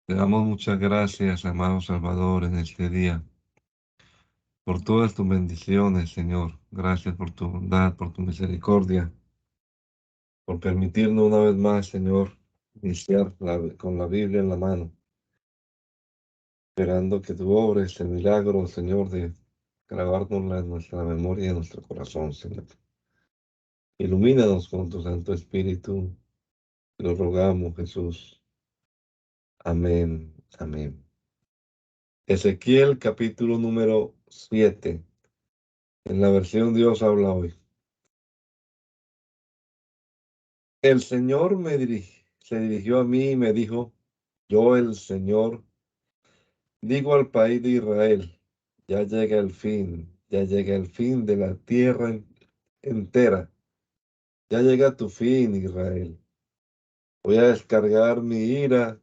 Te damos muchas gracias, amado Salvador, en este día, por todas tus bendiciones, Señor. Gracias por tu bondad, por tu misericordia, por permitirnos una vez más, Señor, iniciar con la Biblia en la mano, esperando que tú obres el milagro, Señor, de grabárnosla en nuestra memoria y en nuestro corazón, Señor. Ilumínanos con tu Santo Espíritu, te lo rogamos, Jesús. Amén, amén. Ezequiel capítulo número 7. En la versión Dios habla hoy. El Señor se dirigió a mí y me dijo, yo el Señor, digo al país de Israel, ya llega el fin de la tierra entera, ya llega tu fin, Israel. Voy a descargar mi ira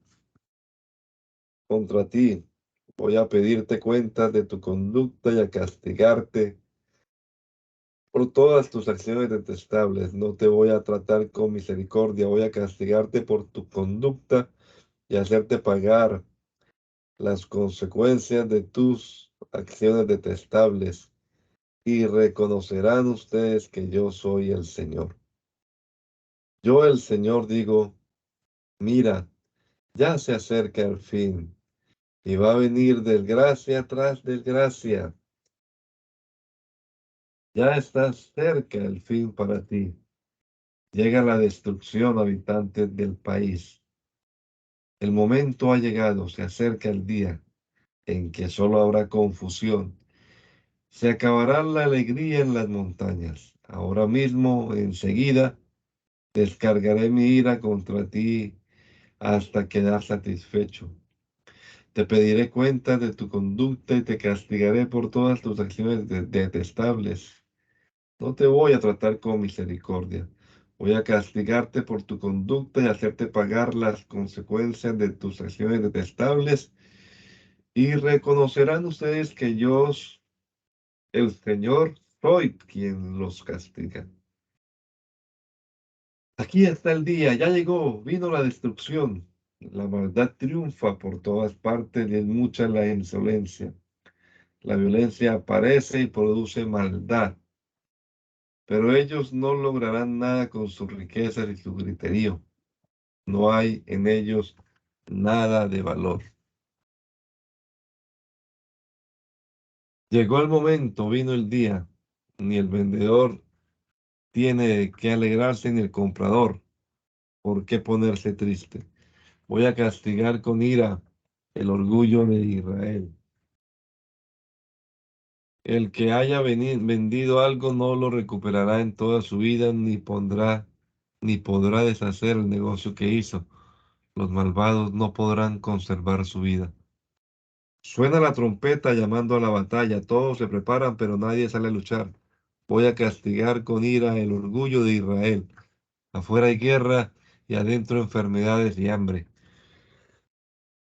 contra ti, voy a pedirte cuentas de tu conducta y a castigarte por todas tus acciones detestables. No te voy a tratar con misericordia, voy a castigarte por tu conducta y hacerte pagar las consecuencias de tus acciones detestables, y reconocerán ustedes que yo soy el Señor. Yo el Señor digo, mira, ya se acerca el fin, y va a venir desgracia tras desgracia. Ya está cerca el fin para ti. Llega la destrucción, habitantes del país. El momento ha llegado, se acerca el día en que solo habrá confusión. Se acabará la alegría en las montañas. Ahora mismo, enseguida, descargaré mi ira contra ti hasta quedar satisfecho. Te pediré cuentas de tu conducta y te castigaré por todas tus acciones detestables. No te voy a tratar con misericordia. Voy a castigarte por tu conducta y hacerte pagar las consecuencias de tus acciones detestables. Y reconocerán ustedes que yo, el Señor, soy quien los castiga. Aquí está el día, ya llegó, vino la destrucción. La maldad triunfa por todas partes y es mucha la insolencia. La violencia aparece y produce maldad, pero ellos no lograrán nada con sus riquezas y su griterío. No hay en ellos nada de valor. Llegó el momento, vino el día. Ni el vendedor tiene que alegrarse ni el comprador por qué ponerse triste. Voy a castigar con ira el orgullo de Israel. El que haya vendido algo no lo recuperará en toda su vida, ni podrá deshacer el negocio que hizo. Los malvados no podrán conservar su vida. Suena la trompeta llamando a la batalla. Todos se preparan, pero nadie sale a luchar. Voy a castigar con ira el orgullo de Israel. Afuera hay guerra y adentro enfermedades y hambre.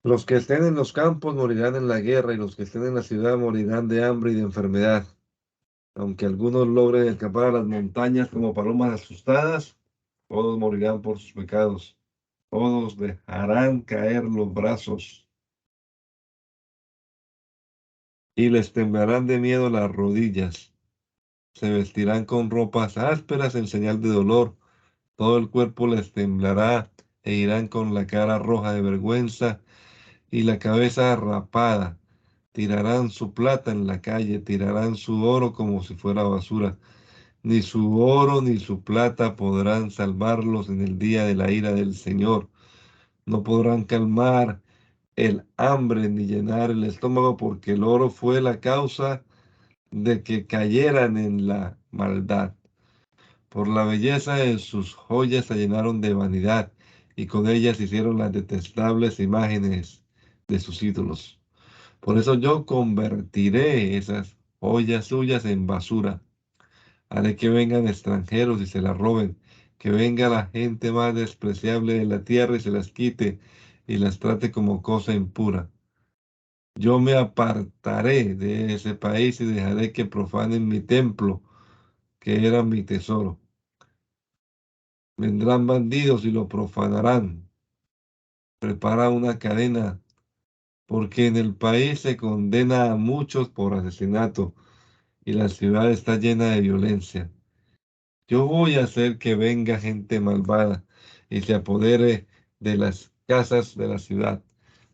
Los que estén en los campos morirán en la guerra y los que estén en la ciudad morirán de hambre y de enfermedad. Aunque algunos logren escapar a las montañas como palomas asustadas, todos morirán por sus pecados. Todos dejarán caer los brazos y les temblarán de miedo las rodillas. Se vestirán con ropas ásperas en señal de dolor. Todo el cuerpo les temblará e irán con la cara roja de vergüenza y la cabeza rapada. Tirarán su plata en la calle, tirarán su oro como si fuera basura. Ni su oro ni su plata podrán salvarlos en el día de la ira del Señor. No podrán calmar el hambre ni llenar el estómago, porque el oro fue la causa de que cayeran en la maldad. Por la belleza de sus joyas se llenaron de vanidad, y con ellas hicieron las detestables imágenes de sus ídolos. Por eso yo convertiré esas joyas suyas en basura. Haré que vengan extranjeros y se las roben, que venga la gente más despreciable de la tierra y se las quite y las trate como cosa impura. Yo me apartaré de ese país y dejaré que profanen mi templo, que era mi tesoro. Vendrán bandidos y lo profanarán. prepara una cadena, porque en el país se condena a muchos por asesinato y la ciudad está llena de violencia. Yo voy a hacer que venga gente malvada y se apodere de las casas de la ciudad.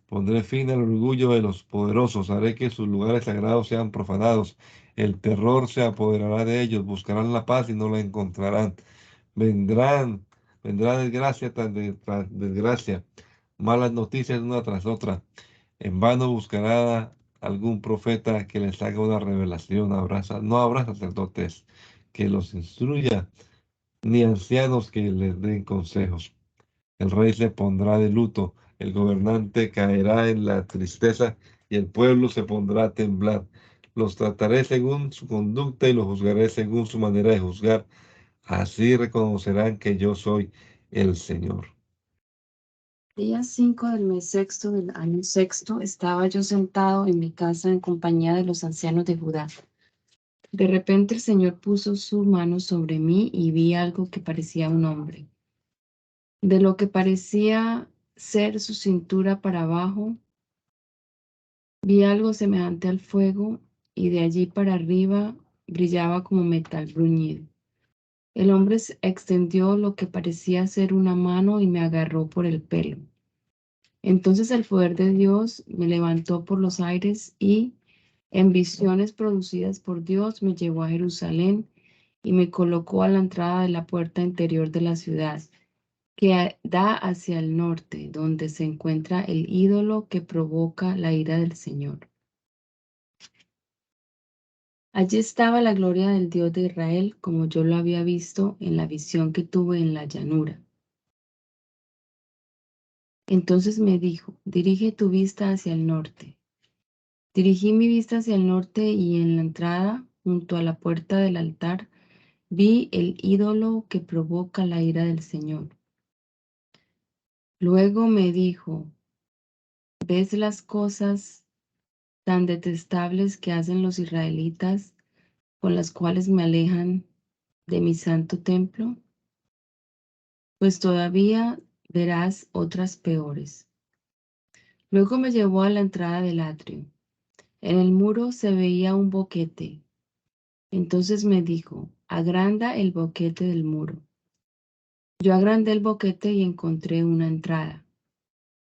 Pondré fin al orgullo de los poderosos, haré que sus lugares sagrados sean profanados. El terror se apoderará de ellos, buscarán la paz y no la encontrarán. Vendrán, vendrá desgracia tras desgracia, malas noticias una tras otra. En vano buscará algún profeta que les haga una revelación. No habrá sacerdotes que los instruya, ni ancianos que les den consejos. El rey se pondrá de luto, el gobernante caerá en la tristeza y el pueblo se pondrá a temblar. Los trataré según su conducta y los juzgaré según su manera de juzgar. Así reconocerán que yo soy el Señor. Día 5 del mes sexto del año sexto, estaba yo sentado en mi casa en compañía de los ancianos de Judá. De repente el Señor puso su mano sobre mí y vi algo que parecía un hombre. De lo que parecía ser su cintura para abajo, vi algo semejante al fuego y de allí para arriba brillaba como metal bruñido. El hombre extendió lo que parecía ser una mano y me agarró por el pelo. Entonces el poder de Dios me levantó por los aires y, en visiones producidas por Dios, me llevó a Jerusalén y me colocó a la entrada de la puerta interior de la ciudad, que da hacia el norte, donde se encuentra el ídolo que provoca la ira del Señor. Allí estaba la gloria del Dios de Israel, como yo lo había visto en la visión que tuve en la llanura. Entonces me dijo, dirige tu vista hacia el norte. Dirigí mi vista hacia el norte y en la entrada, junto a la puerta del altar, vi el ídolo que provoca la ira del Señor. Luego me dijo, ¿ves las cosas tan detestables que hacen los israelitas, con las cuales me alejan de mi santo templo? Pues todavía verás otras peores. Luego me llevó a la entrada del atrio. En el muro se veía un boquete. Entonces me dijo, agranda el boquete del muro. Yo agrandé el boquete y encontré una entrada.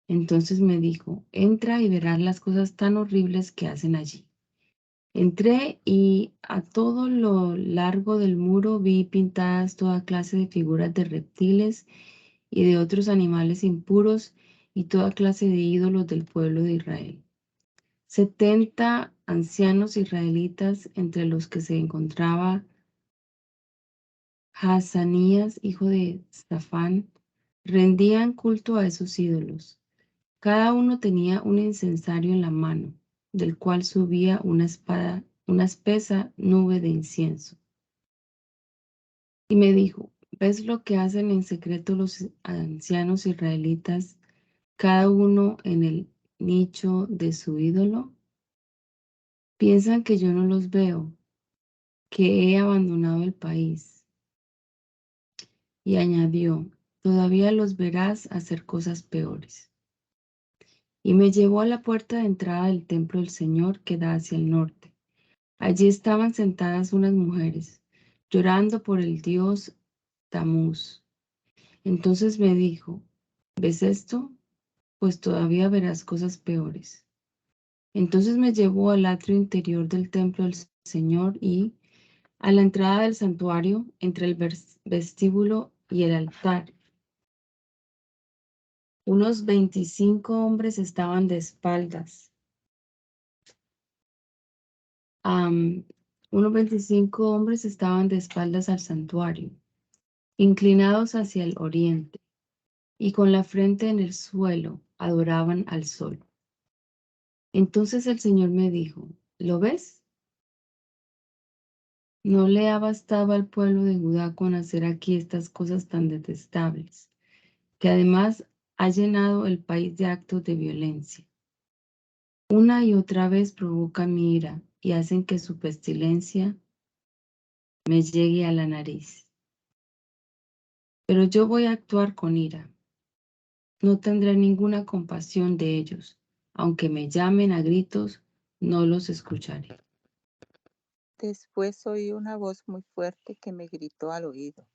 Entonces me dijo, entra y verás las cosas tan horribles que hacen allí. Entré y a todo lo largo del muro vi pintadas toda clase de figuras de reptiles y de otros animales impuros y toda clase de ídolos del pueblo de Israel. 70 ancianos israelitas, entre los que se encontraba Hazanías, hijo de Safán, rendían culto a esos ídolos. Cada uno tenía un incensario en la mano, del cual subía una espesa nube de incienso. Y me dijo, ¿ves lo que hacen en secreto los ancianos israelitas, cada uno en el nicho de su ídolo? Piensan que yo no los veo, que he abandonado el país. Y añadió, todavía los verás hacer cosas peores. Y me llevó a la puerta de entrada del templo del Señor que da hacia el norte. Allí estaban sentadas unas mujeres, llorando por el dios Tamuz. Entonces me dijo, ¿ves esto? Pues todavía verás cosas peores. Entonces me llevó al atrio interior del templo del Señor y, a la entrada del santuario, entre el vestíbulo y el altar, unos 25 hombres estaban de espaldas. Unos 25 hombres estaban de espaldas al santuario, inclinados hacia el oriente, y con la frente en el suelo adoraban al sol. Entonces el Señor me dijo, ¿lo ves? No le ha bastado al pueblo de Judá con hacer aquí estas cosas tan detestables, que además ha llenado el país de actos de violencia. Una y otra vez provocan mi ira y hacen que su pestilencia me llegue a la nariz. Pero yo voy a actuar con ira. No tendré ninguna compasión de ellos. Aunque me llamen a gritos, no los escucharé. Después oí una voz muy fuerte que me gritó al oído: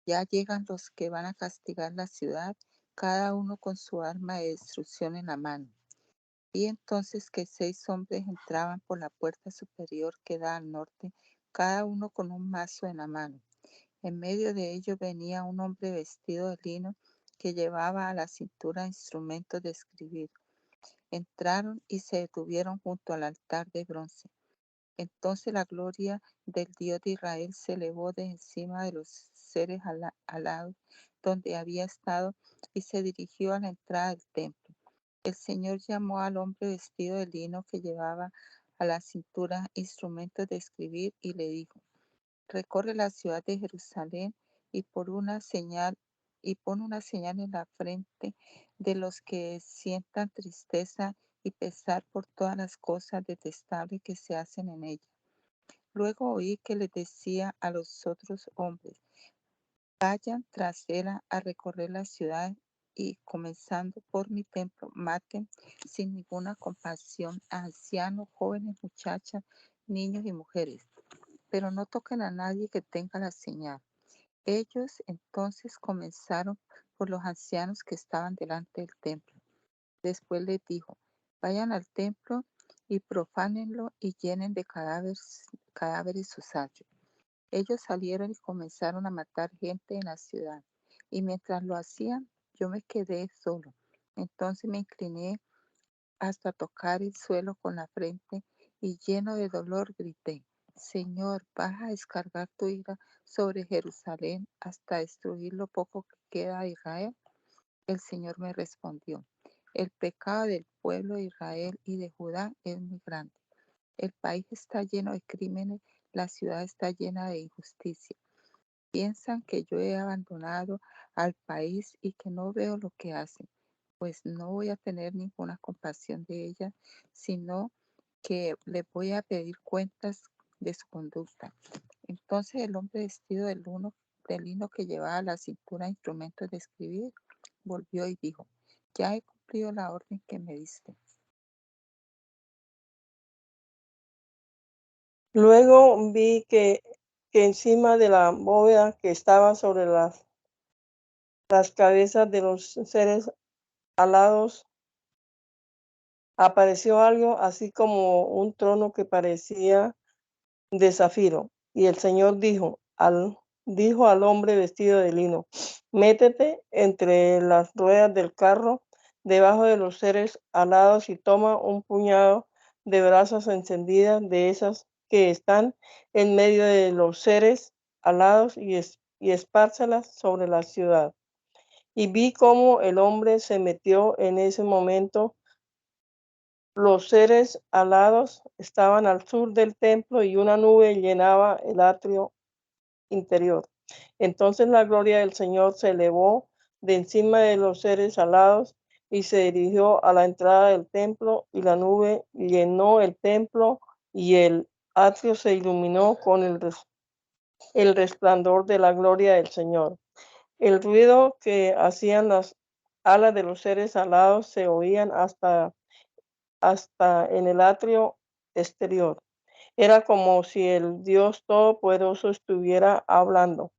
ya llegan los que van a castigar la ciudad, cada uno con su arma de destrucción en la mano. Vi entonces que 6 hombres entraban por la puerta superior que da al norte, cada uno con un mazo en la mano. En medio de ellos venía un hombre vestido de lino que llevaba a la cintura instrumentos de escribir. Entraron y se detuvieron junto al altar de bronce. Entonces la gloria del Dios de Israel se elevó de encima de los seres alados donde había estado y se dirigió a la entrada del templo. El Señor llamó al hombre vestido de lino que llevaba a la cintura instrumentos de escribir y le dijo: recorre la ciudad de Jerusalén y pon una señal en la frente de los que sientan tristeza y pesar por todas las cosas detestables que se hacen en ella. Luego oí que les decía a los otros hombres: vayan tras él a recorrer la ciudad y, comenzando por mi templo, maten sin ninguna compasión a ancianos, jóvenes, muchachas, niños y mujeres, pero no toquen a nadie que tenga la señal. Ellos entonces comenzaron por los ancianos que estaban delante del templo. Después les dijo: vayan al templo y profánenlo y llenen de cadáveres sus atrios. Ellos salieron y comenzaron a matar gente en la ciudad, y mientras lo hacían, yo me quedé solo. Entonces me incliné hasta tocar el suelo con la frente y, lleno de dolor, grité: Señor, ¿vas a descargar tu ira sobre Jerusalén hasta destruir lo poco que queda de Israel? El Señor me respondió: el pecado del pueblo de Israel y de Judá es muy grande. El país está lleno de crímenes, la ciudad está llena de injusticia. Piensan que yo he abandonado al país y que no veo lo que hacen, pues no voy a tener ninguna compasión de ella, sino que le voy a pedir cuentas de su conducta. Entonces el hombre vestido de lino que llevaba a la cintura instrumentos de escribir volvió y dijo: ya he cumplido la orden que me diste. Luego vi que encima de la bóveda que estaba sobre las cabezas de los seres alados apareció algo así como un trono que parecía de zafiro. Y el Señor dijo al hombre vestido de lino: métete entre las ruedas del carro debajo de los seres alados y toma un puñado de brasas encendidas de esas que están en medio de los seres alados y espárzalas sobre la ciudad. Y vi cómo el hombre se metió en ese momento. Los seres alados estaban al sur del templo y una nube llenaba el atrio interior. Entonces la gloria del Señor se elevó de encima de los seres alados y se dirigió a la entrada del templo, y la nube llenó el templo y el atrio se iluminó con el resplandor de la gloria del Señor. El ruido que hacían las alas de los seres alados se oían hasta en el atrio exterior. Era como si el Dios Todopoderoso estuviera hablando.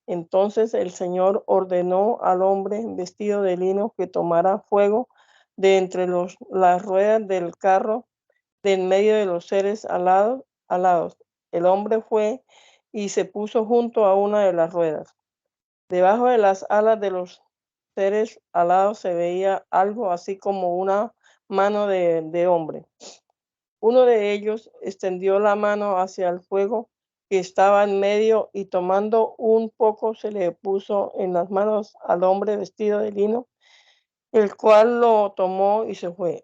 Entonces el Señor ordenó al hombre vestido de lino que tomara fuego de entre las ruedas del carro, de en medio de los seres alados. El hombre fue y se puso junto a una de las ruedas. Debajo de las alas de los seres alados se veía algo así como una mano de hombre. Uno de ellos extendió la mano hacia el fuego que estaba en medio y, tomando un poco, se le puso en las manos al hombre vestido de lino, el cual lo tomó y se fue.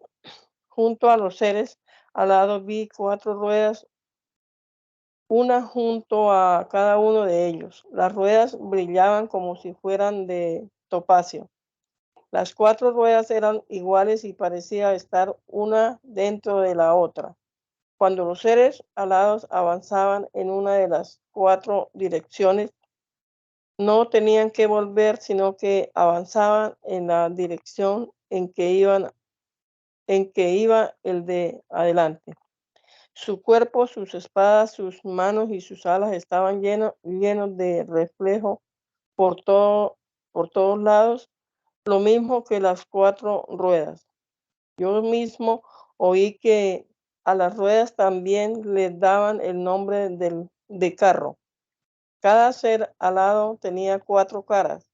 Junto a los seres alados vi 4 ruedas, una junto a cada uno de ellos. Las ruedas brillaban como si fueran de topacio. Las 4 ruedas eran iguales y parecía estar una dentro de la otra. Cuando los seres alados avanzaban en una de las 4 direcciones, no tenían que volver, sino que avanzaban en la dirección en que iba el de adelante. Su cuerpo, sus espadas, sus manos y sus alas estaban llenos de reflejo por todos lados, lo mismo que las 4 ruedas. Yo mismo oí que a las ruedas también les daban el nombre de carro. Cada ser alado tenía 4 caras.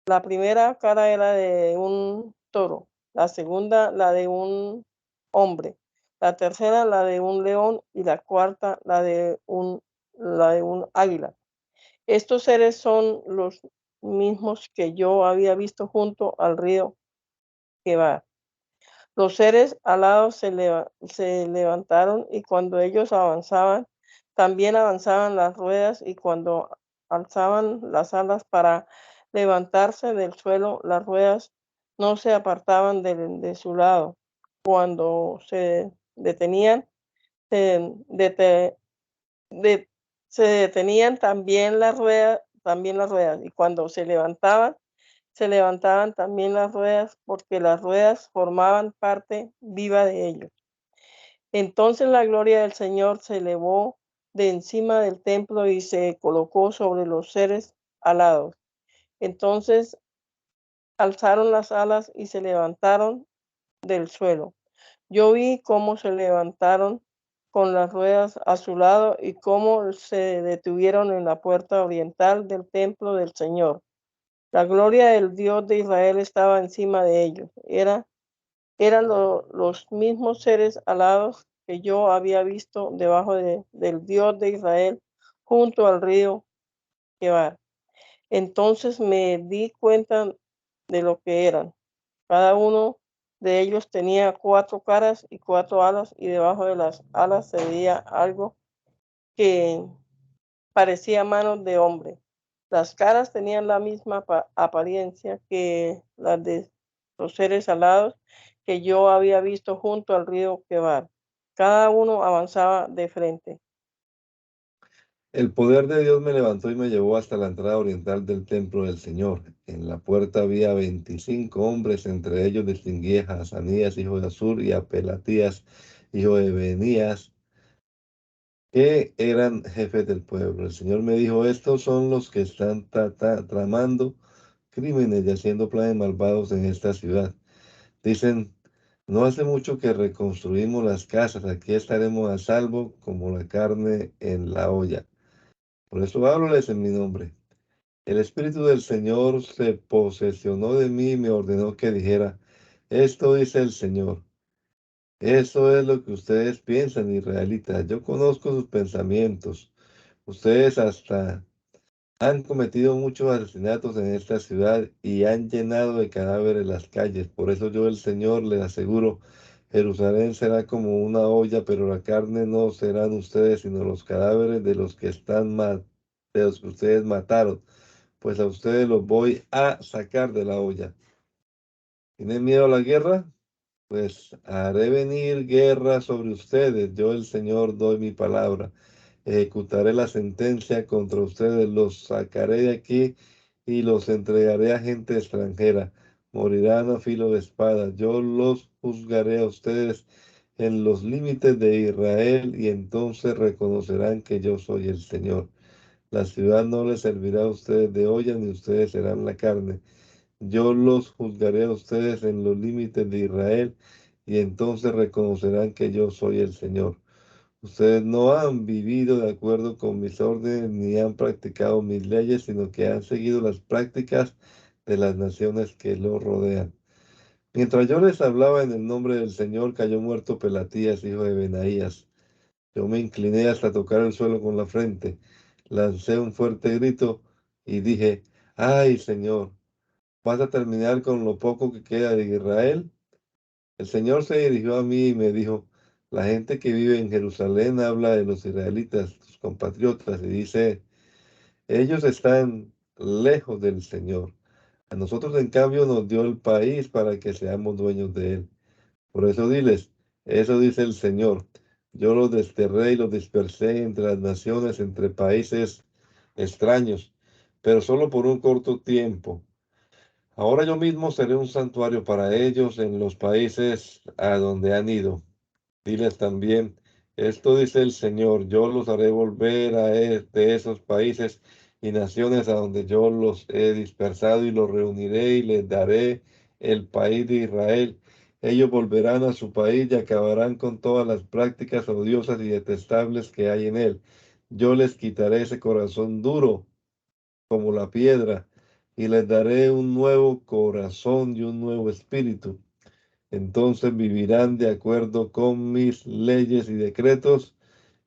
La primera cara era de un toro, la segunda la de un hombre, la tercera la de un león y la cuarta la de un águila. Estos seres son los mismos que yo había visto junto al río Quebar. Los seres alados se levantaron y cuando ellos avanzaban, también avanzaban las ruedas y cuando alzaban las alas para levantarse del suelo, las ruedas no se apartaban de su lado. Cuando se detenían, se, dete- de- se detenían también las ruedas y cuando se levantaban también las ruedas porque las ruedas formaban parte viva de ellos. Entonces la gloria del Señor se elevó de encima del templo y se colocó sobre los seres alados. Entonces alzaron las alas y se levantaron del suelo. Yo vi cómo se levantaron con las ruedas a su lado y cómo se detuvieron en la puerta oriental del templo del Señor. La gloria del Dios de Israel estaba encima de ellos. Eran los mismos seres alados que yo había visto debajo del Dios de Israel junto al río Quebar. Entonces me di cuenta de lo que eran. Cada uno de ellos tenía 4 caras y 4 alas y debajo de las alas se veía algo que parecía manos de hombre. Las caras tenían la misma apariencia que las de los seres alados que yo había visto junto al río Quebar. Cada uno avanzaba de frente. El poder de Dios me levantó y me llevó hasta la entrada oriental del templo del Señor. En la puerta había 25 hombres, entre ellos distinguí a Hazanías, hijo de Azur, y a Pelatías, hijo de Benías, que eran jefes del pueblo. El Señor me dijo, estos son los que están tramando crímenes y haciendo planes malvados en esta ciudad. Dicen, no hace mucho que reconstruimos las casas, aquí estaremos a salvo como la carne en la olla. Por eso háblales en mi nombre. El Espíritu del Señor se posesionó de mí y me ordenó que dijera, esto dice el Señor. Eso es lo que ustedes piensan, israelitas. Yo conozco sus pensamientos. Ustedes hasta han cometido muchos asesinatos en esta ciudad y han llenado de cadáveres las calles. Por eso yo, el Señor, les aseguro, Jerusalén será como una olla, pero la carne no serán ustedes, sino los cadáveres de los que de los que ustedes mataron, pues a ustedes los voy a sacar de la olla. ¿Tienen miedo a la guerra? Pues haré venir guerra sobre ustedes. Yo, el Señor, doy mi palabra. Ejecutaré la sentencia contra ustedes, los sacaré de aquí y los entregaré a gente extranjera. Morirán a filo de espada. Yo los juzgaré a ustedes en los límites de Israel y entonces reconocerán que yo soy el Señor. La ciudad no les servirá a ustedes de olla, ni ustedes serán la carne. Yo los juzgaré a ustedes en los límites de Israel y entonces reconocerán que yo soy el Señor. Ustedes no han vivido de acuerdo con mis órdenes ni han practicado mis leyes, sino que han seguido las prácticas de las naciones que los rodean. Mientras yo les hablaba en el nombre del Señor, cayó muerto Pelatías, hijo de Benaías. Yo me incliné hasta tocar el suelo con la frente, lancé un fuerte grito y dije, ¡ay, Señor! ¿Vas a terminar con lo poco que queda de Israel? El Señor se dirigió a mí y me dijo, la gente que vive en Jerusalén habla de los israelitas, tus compatriotas, y dice, ellos están lejos del Señor. A nosotros, en cambio, nos dio el país para que seamos dueños de él. Por eso diles, eso dice el Señor. Yo los desterré y los dispersé entre las naciones, entre países extraños. pero solo por un corto tiempo. Ahora yo mismo seré un santuario para ellos en los países a donde han ido. Diles también, esto dice el Señor, yo los haré volver de esos países y naciones a donde yo los he dispersado y los reuniré y les daré el país de Israel. Ellos volverán a su país y acabarán con todas las prácticas odiosas y detestables que hay en él. Yo les quitaré ese corazón duro como la piedra y les daré un nuevo corazón y un nuevo espíritu. Entonces vivirán de acuerdo con mis leyes y decretos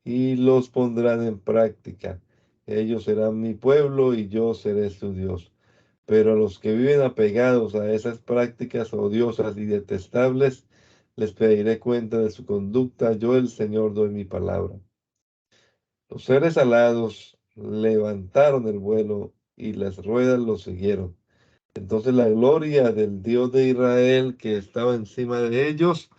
y los pondrán en práctica. Ellos serán mi pueblo y yo seré su Dios. Pero a los que viven apegados a esas prácticas odiosas y detestables, les pediré cuenta de su conducta. Yo, el Señor, doy mi palabra. Los seres alados levantaron el vuelo y las ruedas los siguieron. Entonces la gloria del Dios de Israel que estaba encima de ellos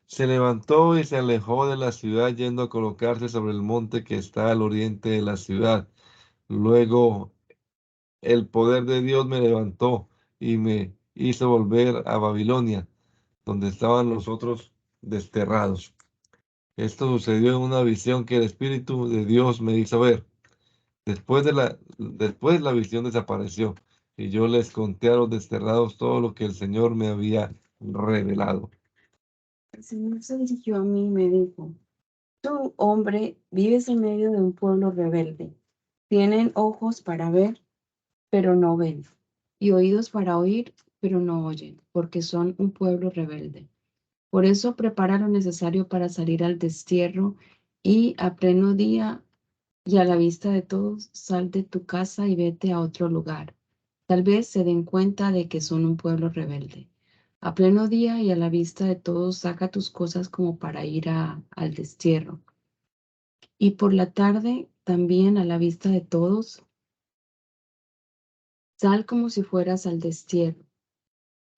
se levantó y se alejó de la ciudad yendo a colocarse sobre el monte que está al oriente de la ciudad. Luego el poder de Dios me levantó y me hizo volver a Babilonia, donde estaban los otros desterrados. Esto sucedió en una visión que el Espíritu de Dios me hizo ver. Después la visión desapareció y yo les conté a los desterrados todo lo que el Señor me había revelado. El Señor se dirigió a mí y me dijo, tú, hombre, vives en medio de un pueblo rebelde. Tienen ojos para ver, pero no ven, y oídos para oír, pero no oyen, porque son un pueblo rebelde. Por eso prepara lo necesario para salir al destierro y a pleno día y a la vista de todos, sal de tu casa y vete a otro lugar. Tal vez se den cuenta de que son un pueblo rebelde. A pleno día y a la vista de todos, saca tus cosas como para ir al destierro. Y por la tarde, también a la vista de todos, sal como si fueras al destierro.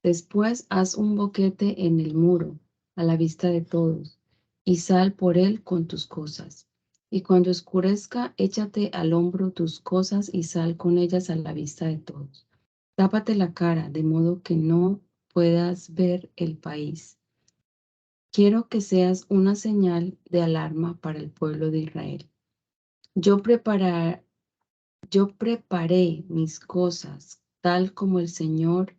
Después haz un boquete en el muro, a la vista de todos, y sal por él con tus cosas. Y cuando oscurezca, échate al hombro tus cosas y sal con ellas a la vista de todos. Tápate la cara, de modo que no puedas ver el país. Quiero que seas una señal de alarma para el pueblo de Israel. Yo preparé mis cosas tal como el Señor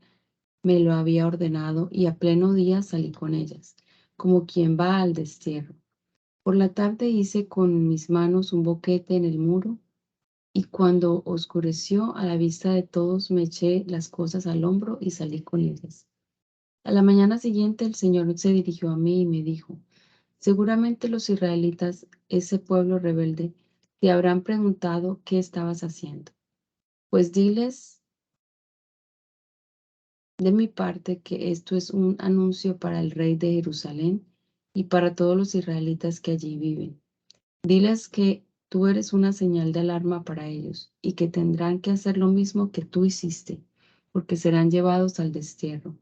me lo había ordenado y a pleno día salí con ellas, como quien va al destierro. Por la tarde hice con mis manos un boquete en el muro y cuando oscureció a la vista de todos me eché las cosas al hombro y salí con ellas. A la mañana siguiente el Señor se dirigió a mí y me dijo, seguramente los israelitas, ese pueblo rebelde, te habrán preguntado qué estabas haciendo. Pues diles de mi parte que esto es un anuncio para el rey de Jerusalén y para todos los israelitas que allí viven. Diles que tú eres una señal de alarma para ellos y que tendrán que hacer lo mismo que tú hiciste, porque serán llevados al destierro.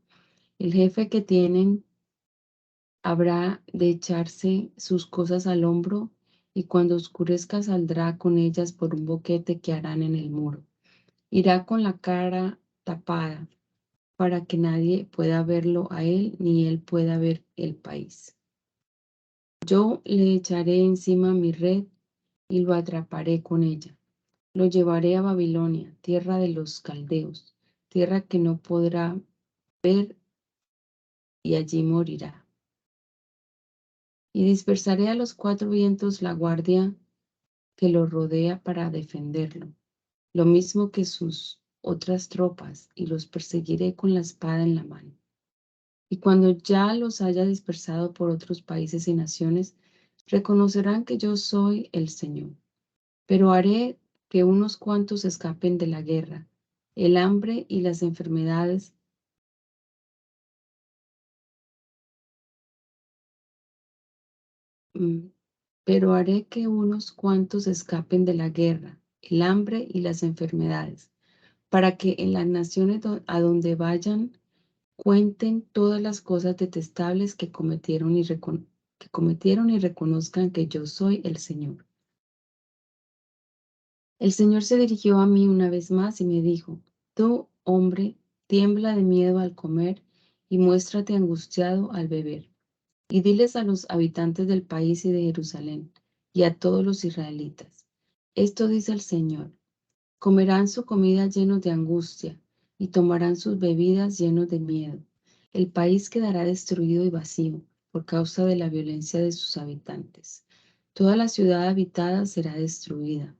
El jefe que tienen habrá de echarse sus cosas al hombro y cuando oscurezca saldrá con ellas por un boquete que harán en el muro. Irá con la cara tapada para que nadie pueda verlo a él ni él pueda ver el país. Yo le echaré encima mi red y lo atraparé con ella. Lo llevaré a Babilonia, tierra de los caldeos, tierra que no podrá ver y allí morirá. Y dispersaré a los cuatro vientos la guardia que lo rodea para defenderlo, lo mismo que sus otras tropas, y los perseguiré con la espada en la mano. Y cuando ya los haya dispersado por otros países y naciones, reconocerán que yo soy el Señor. Pero haré que unos cuantos escapen de la guerra, el hambre y las enfermedades. Pero haré que unos cuantos escapen de la guerra, el hambre y las enfermedades, para que en las naciones a donde vayan cuenten todas las cosas detestables que cometieron y reconozcan que yo soy el Señor. El Señor se dirigió a mí una vez más y me dijo, tú, hombre, tiembla de miedo al comer y muéstrate angustiado al beber. Y diles a los habitantes del país y de Jerusalén y a todos los israelitas. Esto dice el Señor. Comerán su comida llenos de angustia y tomarán sus bebidas llenos de miedo. El país quedará destruido y vacío por causa de la violencia de sus habitantes. Toda la ciudad habitada será destruida.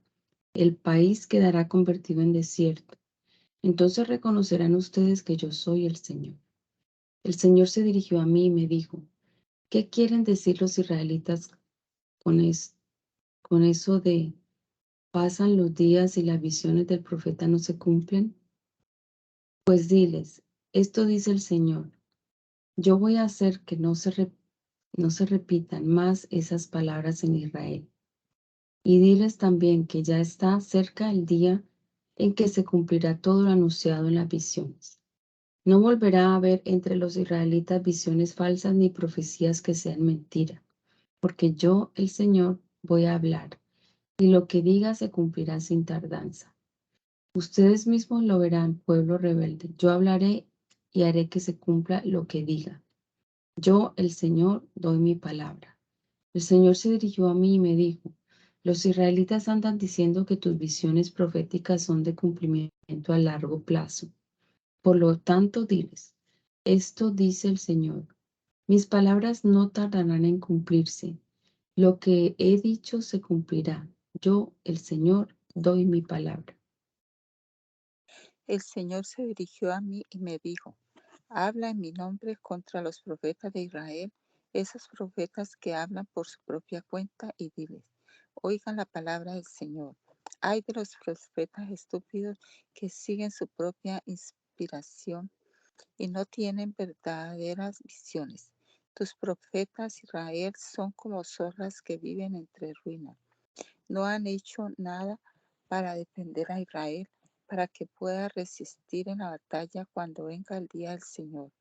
El país quedará convertido en desierto. Entonces reconocerán ustedes que yo soy el Señor. El Señor se dirigió a mí y me dijo, ¿qué quieren decir los israelitas con, con eso de pasan los días y las visiones del profeta no se cumplen? Pues diles, esto dice el Señor, yo voy a hacer que no se repitan más esas palabras en Israel. Y diles también que ya está cerca el día en que se cumplirá todo lo anunciado en las visiones. No volverá a haber entre los israelitas visiones falsas ni profecías que sean mentira, porque yo, el Señor, voy a hablar, y lo que diga se cumplirá sin tardanza. Ustedes mismos lo verán, pueblo rebelde. Yo hablaré y haré que se cumpla lo que diga. Yo, el Señor, doy mi palabra. El Señor se dirigió a mí y me dijo, los israelitas andan diciendo que tus visiones proféticas son de cumplimiento a largo plazo. Por lo tanto, diles, esto dice el Señor, mis palabras no tardarán en cumplirse. Lo que he dicho se cumplirá. Yo, el Señor, doy mi palabra. El Señor se dirigió a mí y me dijo, habla en mi nombre contra los profetas de Israel, esos profetas que hablan por su propia cuenta, y diles, oigan la palabra del Señor. Ay de los profetas estúpidos que siguen su propia inspiración y no tienen verdaderas visiones. Tus profetas, Israel, son como zorras que viven entre ruinas. No han hecho nada para defender a Israel, para que pueda resistir en la batalla cuando venga el día del Señor.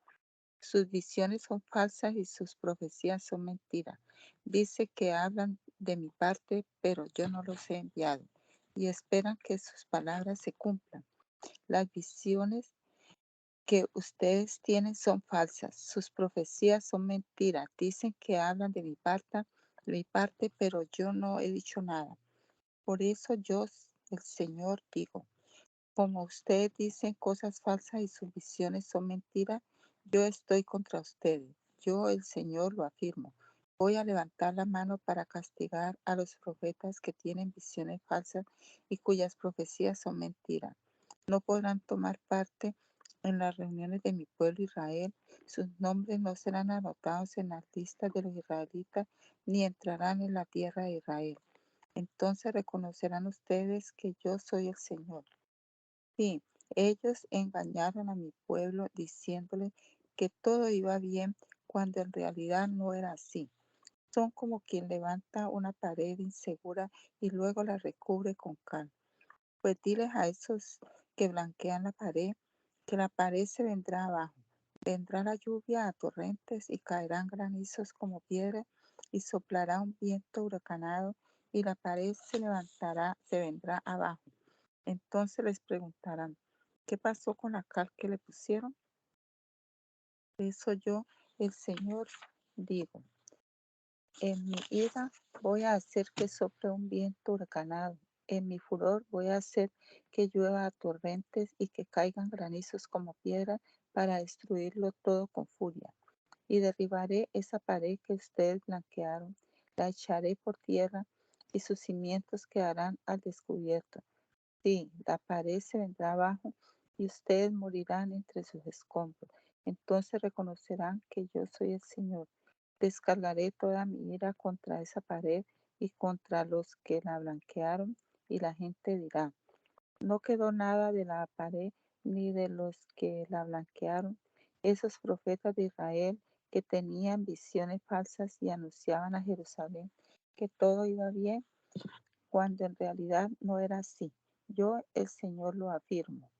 Sus visiones son falsas y sus profecías son mentiras. Dice que hablan de mi parte, pero yo no los he enviado, y esperan que sus palabras se cumplan. Las visiones que ustedes tienen son falsas, sus profecías son mentiras. Dicen que hablan de mi parte, pero yo no he dicho nada. Por eso yo, el Señor, digo, como ustedes dicen cosas falsas y sus visiones son mentiras, yo estoy contra ustedes. Yo, el Señor, lo afirmo. Voy a levantar la mano para castigar a los profetas que tienen visiones falsas y cuyas profecías son mentiras. No podrán tomar parte en las reuniones de mi pueblo Israel. Sus nombres no serán anotados en las listas de los israelitas ni entrarán en la tierra de Israel. Entonces reconocerán ustedes que yo soy el Señor. Sí, ellos engañaron a mi pueblo diciéndole que todo iba bien cuando en realidad no era así. Son como quien levanta una pared insegura y luego la recubre con cal. Pues diles a esos que blanquean la pared se vendrá abajo. Vendrá la lluvia a torrentes y caerán granizos como piedra y soplará un viento huracanado y la pared se levantará, se vendrá abajo. Entonces les preguntarán, ¿qué pasó con la cal que le pusieron? Eso yo, el Señor, digo. En mi ira voy a hacer que sople un viento huracanado. En mi furor voy a hacer que llueva a torrentes y que caigan granizos como piedra para destruirlo todo con furia. Y derribaré esa pared que ustedes blanquearon, la echaré por tierra y sus cimientos quedarán al descubierto. Sí, la pared se vendrá abajo y ustedes morirán entre sus escombros. Entonces reconocerán que yo soy el Señor. Descargaré toda mi ira contra esa pared y contra los que la blanquearon, y la gente dirá, no quedó nada de la pared ni de los que la blanquearon. Esos profetas de Israel que tenían visiones falsas y anunciaban a Jerusalén que todo iba bien, cuando en realidad no era así. Yo, el Señor, lo afirmo.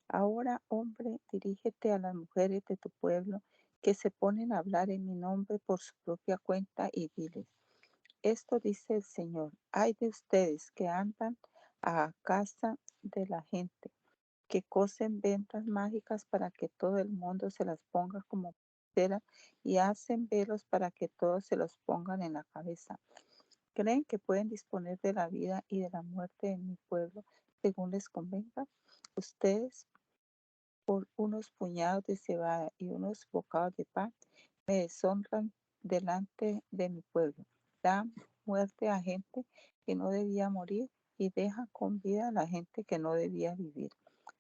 Ahora, hombre, dirígete a las mujeres de tu pueblo que se ponen a hablar en mi nombre por su propia cuenta y diles, esto dice el Señor, ay de ustedes que andan a casa de la gente, que cosen vendas mágicas para que todo el mundo se las ponga como pulsera y hacen velos para que todos se los pongan en la cabeza. ¿Creen que pueden disponer de la vida y de la muerte de mi pueblo según les convenga? Ustedes, por unos puñados de cebada y unos bocados de pan, me deshonran delante de mi pueblo. Dan muerte a gente que no debía morir y dejan con vida a la gente que no debía vivir.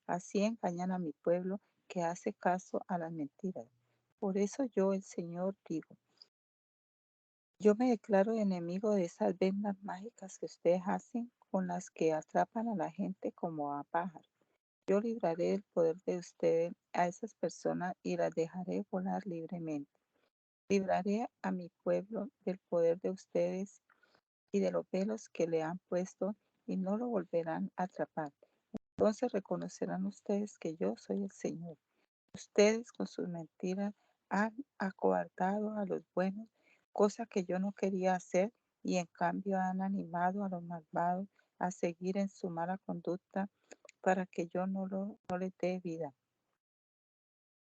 Así engañan a mi pueblo que hace caso a las mentiras. Por eso yo, el Señor, digo, yo me declaro enemigo de esas vendas mágicas que ustedes hacen con las que atrapan a la gente como a pájaros. Yo libraré del poder de ustedes a esas personas y las dejaré volar libremente. Libraré a mi pueblo del poder de ustedes y de los velos que le han puesto y no lo volverán a atrapar. Entonces reconocerán ustedes que yo soy el Señor. Ustedes con sus mentiras han acobardado a los buenos, cosa que yo no quería hacer, y en cambio han animado a los malvados a seguir en su mala conducta para que yo no les dé vida.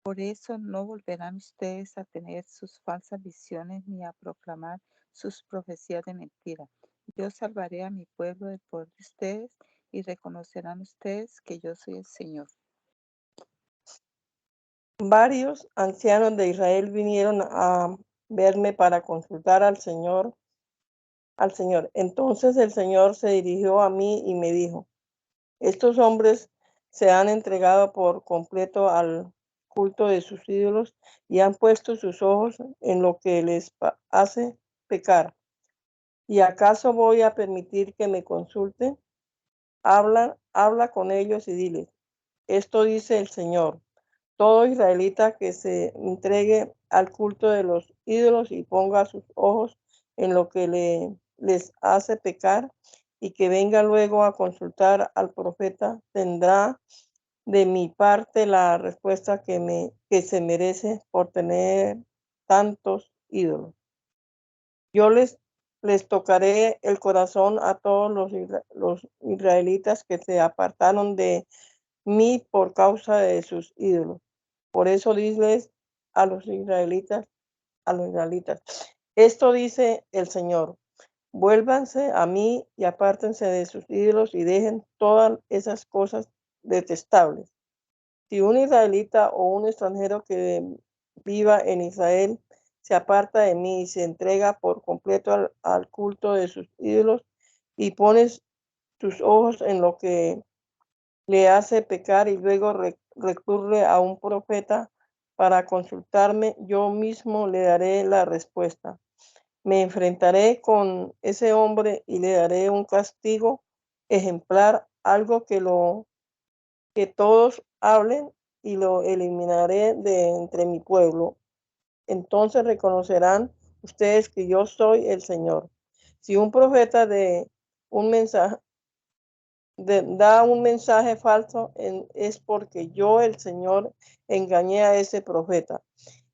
Por eso no volverán ustedes a tener sus falsas visiones ni a proclamar sus profecías de mentira. Yo salvaré a mi pueblo del poder de ustedes y reconocerán ustedes que yo soy el Señor. Varios ancianos de Israel vinieron a verme para consultar al Señor. Entonces el Señor se dirigió a mí y me dijo: estos hombres se han entregado por completo al culto de sus ídolos y han puesto sus ojos en lo que les hace pecar. ¿Y acaso voy a permitir que me consulten? Habla con ellos y diles: esto dice el Señor. Todo israelita que se entregue al culto de los ídolos y ponga sus ojos en lo que les hace pecar y que venga luego a consultar al profeta, tendrá de mi parte la respuesta que se merece por tener tantos ídolos. Yo les tocaré el corazón a todos los israelitas que se apartaron de mí por causa de sus ídolos. Por eso diles a los israelitas, esto dice el Señor: vuélvanse a mí y apártense de sus ídolos y dejen todas esas cosas detestables. Si un israelita o un extranjero que viva en Israel se aparta de mí y se entrega por completo al culto de sus ídolos y pones tus ojos en lo que le hace pecar y luego recurre a un profeta para consultarme, yo mismo le daré la respuesta. Me enfrentaré con ese hombre y le daré un castigo ejemplar, algo que todos hablen, y lo eliminaré de entre mi pueblo. Entonces reconocerán ustedes que yo soy el Señor. Si un profeta da un mensaje falso, es porque yo, el Señor, engañé a ese profeta.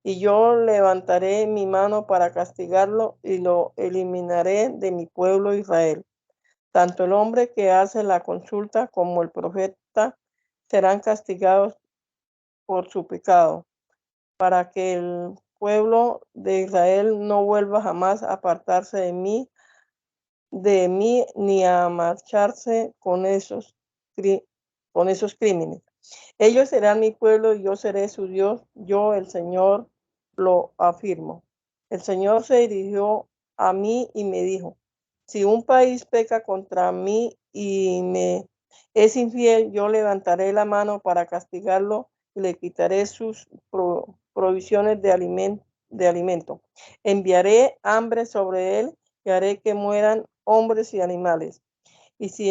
Y yo levantaré mi mano para castigarlo y lo eliminaré de mi pueblo Israel. Tanto el hombre que hace la consulta como el profeta serán castigados por su pecado, para que el pueblo de Israel no vuelva jamás a apartarse de mí ni a marcharse con esos crímenes. Ellos serán mi pueblo y yo seré su Dios. Yo, el Señor, lo afirmo. El Señor se dirigió a mí y me dijo: si un país peca contra mí y me es infiel, yo levantaré la mano para castigarlo y le quitaré sus provisiones de alimento. Enviaré hambre sobre él y haré que mueran hombres y animales. Y si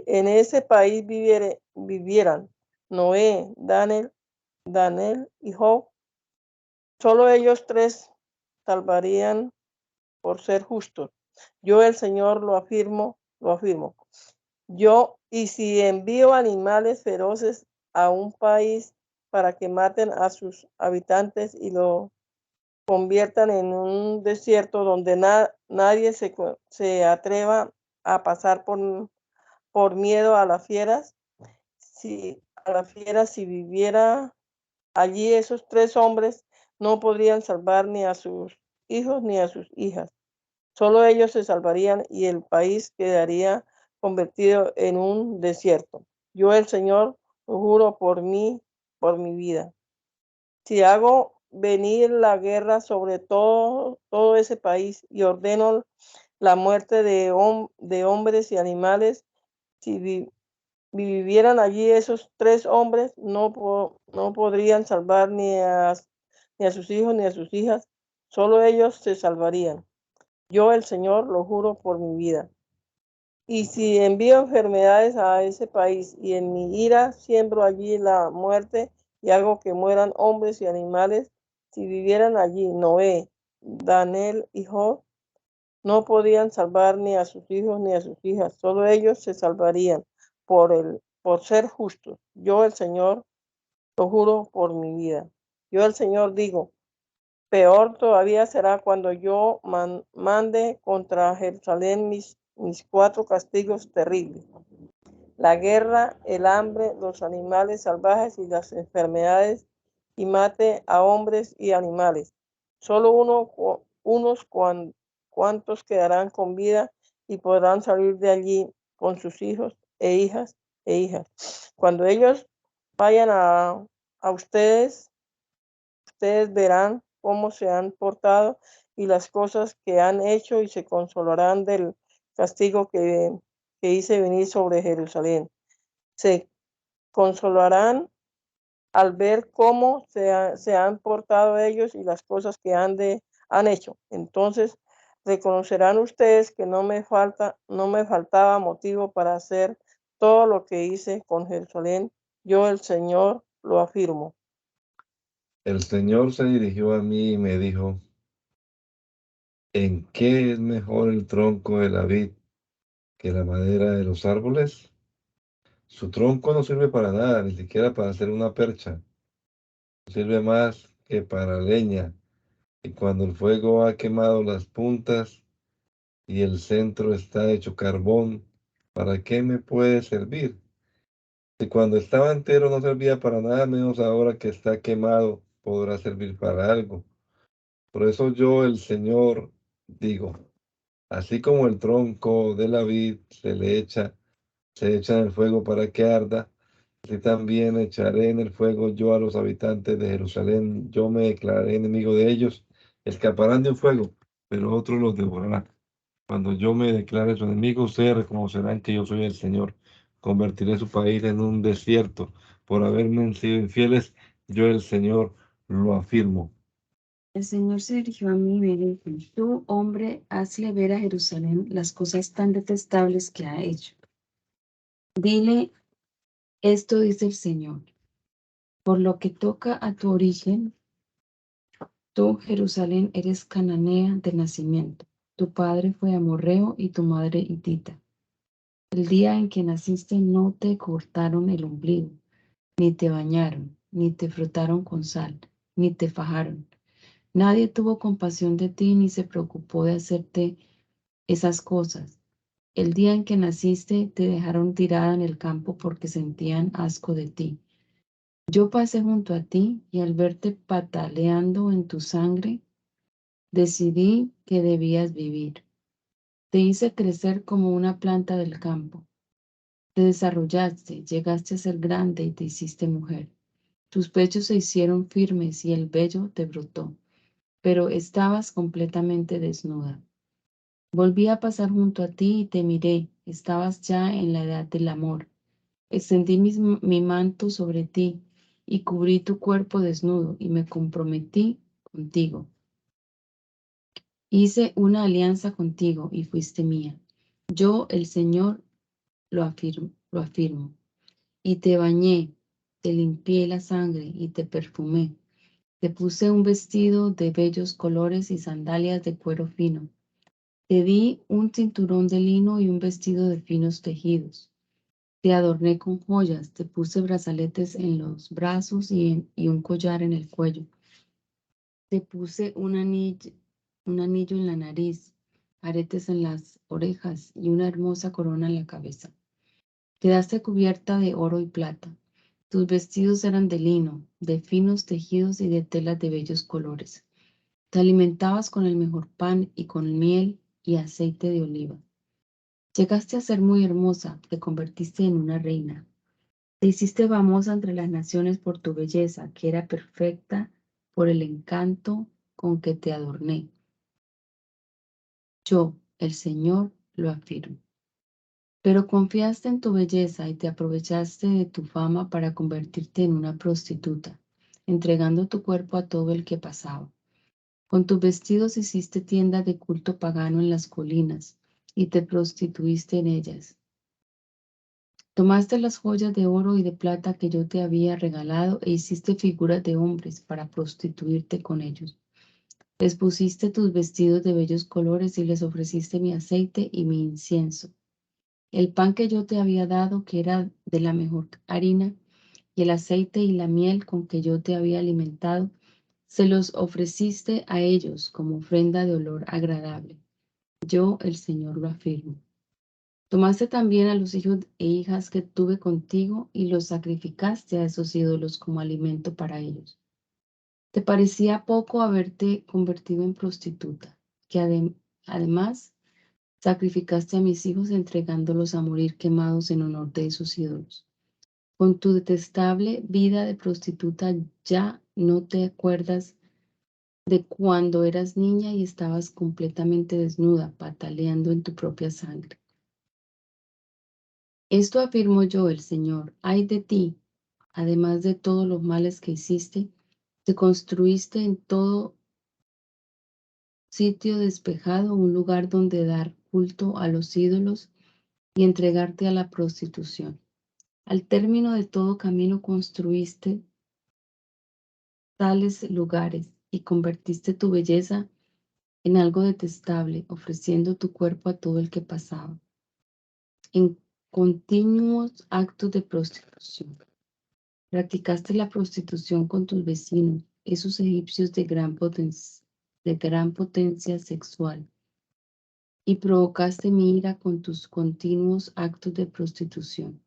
en ese país vivieran Noé, Daniel y Job, solo ellos tres salvarían por ser justos. Yo, el Señor, lo afirmo. Y si envío animales feroces a un país para que maten a sus habitantes y lo conviertan en un desierto donde nadie se atreva a pasar por miedo a las fieras, si viviera allí esos 3 hombres, no podrían salvar ni a sus hijos ni a sus hijas. Solo ellos se salvarían y el país quedaría convertido en un desierto. Yo, el Señor, lo juro por mi vida. Si hago venir la guerra sobre todo ese país y ordeno la muerte de hombres y animales, si vivieran allí esos 3 hombres, no podrían salvar ni a sus hijos ni a sus hijas, solo ellos se salvarían. Yo, el Señor, lo juro por mi vida. Y si envío enfermedades a ese país y en mi ira siembro allí la muerte y hago que mueran hombres y animales, si vivieran allí Noé, Daniel y Job, no podían salvar ni a sus hijos ni a sus hijas, solo ellos se salvarían por ser justos. Yo, el Señor, lo juro por mi vida. Yo, el Señor, digo, peor todavía será cuando yo mande contra Jerusalén mis 4 castigos terribles: la guerra, el hambre, los animales salvajes y las enfermedades, y mate a hombres y animales. Solo unos cuantos quedarán con vida y podrán salir de allí con sus hijos e hijas. Cuando ellos vayan a ustedes verán cómo se han portado y las cosas que han hecho y se consolarán del castigo que hice venir sobre Jerusalén. Se consolarán al ver cómo se han portado ellos y las cosas que han hecho. Entonces reconocerán ustedes que no me faltaba motivo para hacer todo lo que hice con Jerusalén. Yo, el Señor, lo afirmo. El Señor se dirigió a mí y me dijo: ¿en qué es mejor el tronco de la vid que la madera de los árboles? Su tronco no sirve para nada, ni siquiera para hacer una percha. No sirve más que para leña, y cuando el fuego ha quemado las puntas y el centro está hecho carbón, ¿para qué me puede servir? Si cuando estaba entero no servía para nada, menos ahora que está quemado podrá servir para algo. Por eso yo, el Señor, digo: así como el tronco de la vid se echa en el fuego para que arda, así también echaré en el fuego yo a los habitantes de Jerusalén. Yo me declararé enemigo de ellos, escaparán de un fuego, pero otro los devorará. Cuando yo me declare su enemigo, ustedes reconocerán que yo soy el Señor. Convertiré su país en un desierto por haberme sido infieles. Yo, el Señor, lo afirmo. El Señor se dirigió a mí y me dijo: tú, hombre, hazle ver a Jerusalén las cosas tan detestables que ha hecho. Dile, esto dice el Señor: por lo que toca a tu origen, tú, Jerusalén, eres cananea de nacimiento. Tu padre fue amorreo y tu madre hitita. El día en que naciste no te cortaron el ombligo, ni te bañaron, ni te frotaron con sal, ni te fajaron. Nadie tuvo compasión de ti ni se preocupó de hacerte esas cosas. El día en que naciste te dejaron tirada en el campo porque sentían asco de ti. Yo pasé junto a ti y al verte pataleando en tu sangre, decidí que debías vivir. Te hice crecer como una planta del campo. Te desarrollaste, llegaste a ser grande y te hiciste mujer. Tus pechos se hicieron firmes y el vello te brotó, pero estabas completamente desnuda. Volví a pasar junto a ti y te miré. Estabas ya en la edad del amor. Extendí mi manto sobre ti y cubrí tu cuerpo desnudo y me comprometí contigo. Hice una alianza contigo y fuiste mía. Yo, el Señor, lo afirmo. Y te bañé, te limpié la sangre y te perfumé. Te puse un vestido de bellos colores y sandalias de cuero fino. Te di un cinturón de lino y un vestido de finos tejidos. Te adorné con joyas, te puse brazaletes en los brazos y un collar en el cuello. Te puse un anillo en la nariz, aretes en las orejas y una hermosa corona en la cabeza. Quedaste cubierta de oro y plata. Tus vestidos eran de lino, de finos tejidos y de telas de bellos colores. Te alimentabas con el mejor pan y con miel y aceite de oliva. Llegaste a ser muy hermosa, te convertiste en una reina. Te hiciste famosa entre las naciones por tu belleza, que era perfecta por el encanto con que te adorné. Yo, el Señor, lo afirmo. Pero confiaste en tu belleza y te aprovechaste de tu fama para convertirte en una prostituta, entregando tu cuerpo a todo el que pasaba. Con tus vestidos hiciste tienda de culto pagano en las colinas y te prostituiste en ellas. Tomaste las joyas de oro y de plata que yo te había regalado e hiciste figuras de hombres para prostituirte con ellos. Les pusiste tus vestidos de bellos colores y les ofreciste mi aceite y mi incienso. El pan que yo te había dado, que era de la mejor harina, y el aceite y la miel con que yo te había alimentado, se los ofreciste a ellos como ofrenda de olor agradable. Yo, el Señor, lo afirmo. Tomaste también a los hijos e hijas que tuve contigo y los sacrificaste a esos ídolos como alimento para ellos. ¿Te parecía poco haberte convertido en prostituta, que además sacrificaste a mis hijos entregándolos a morir quemados en honor de esos ídolos? Con tu detestable vida de prostituta ya no te acuerdas de cuando eras niña y estabas completamente desnuda, pataleando en tu propia sangre. Esto afirmo yo, el Señor. Ay de ti, además de todos los males que hiciste, te construiste en todo sitio despejado un lugar donde dar culto a los ídolos y entregarte a la prostitución. Al término de todo camino construiste tales lugares y convertiste tu belleza en algo detestable, ofreciendo tu cuerpo a todo el que pasaba, en continuos actos de prostitución. Practicaste la prostitución con tus vecinos, esos egipcios de gran potencia sexual, y provocaste mi ira con tus continuos actos de prostitución.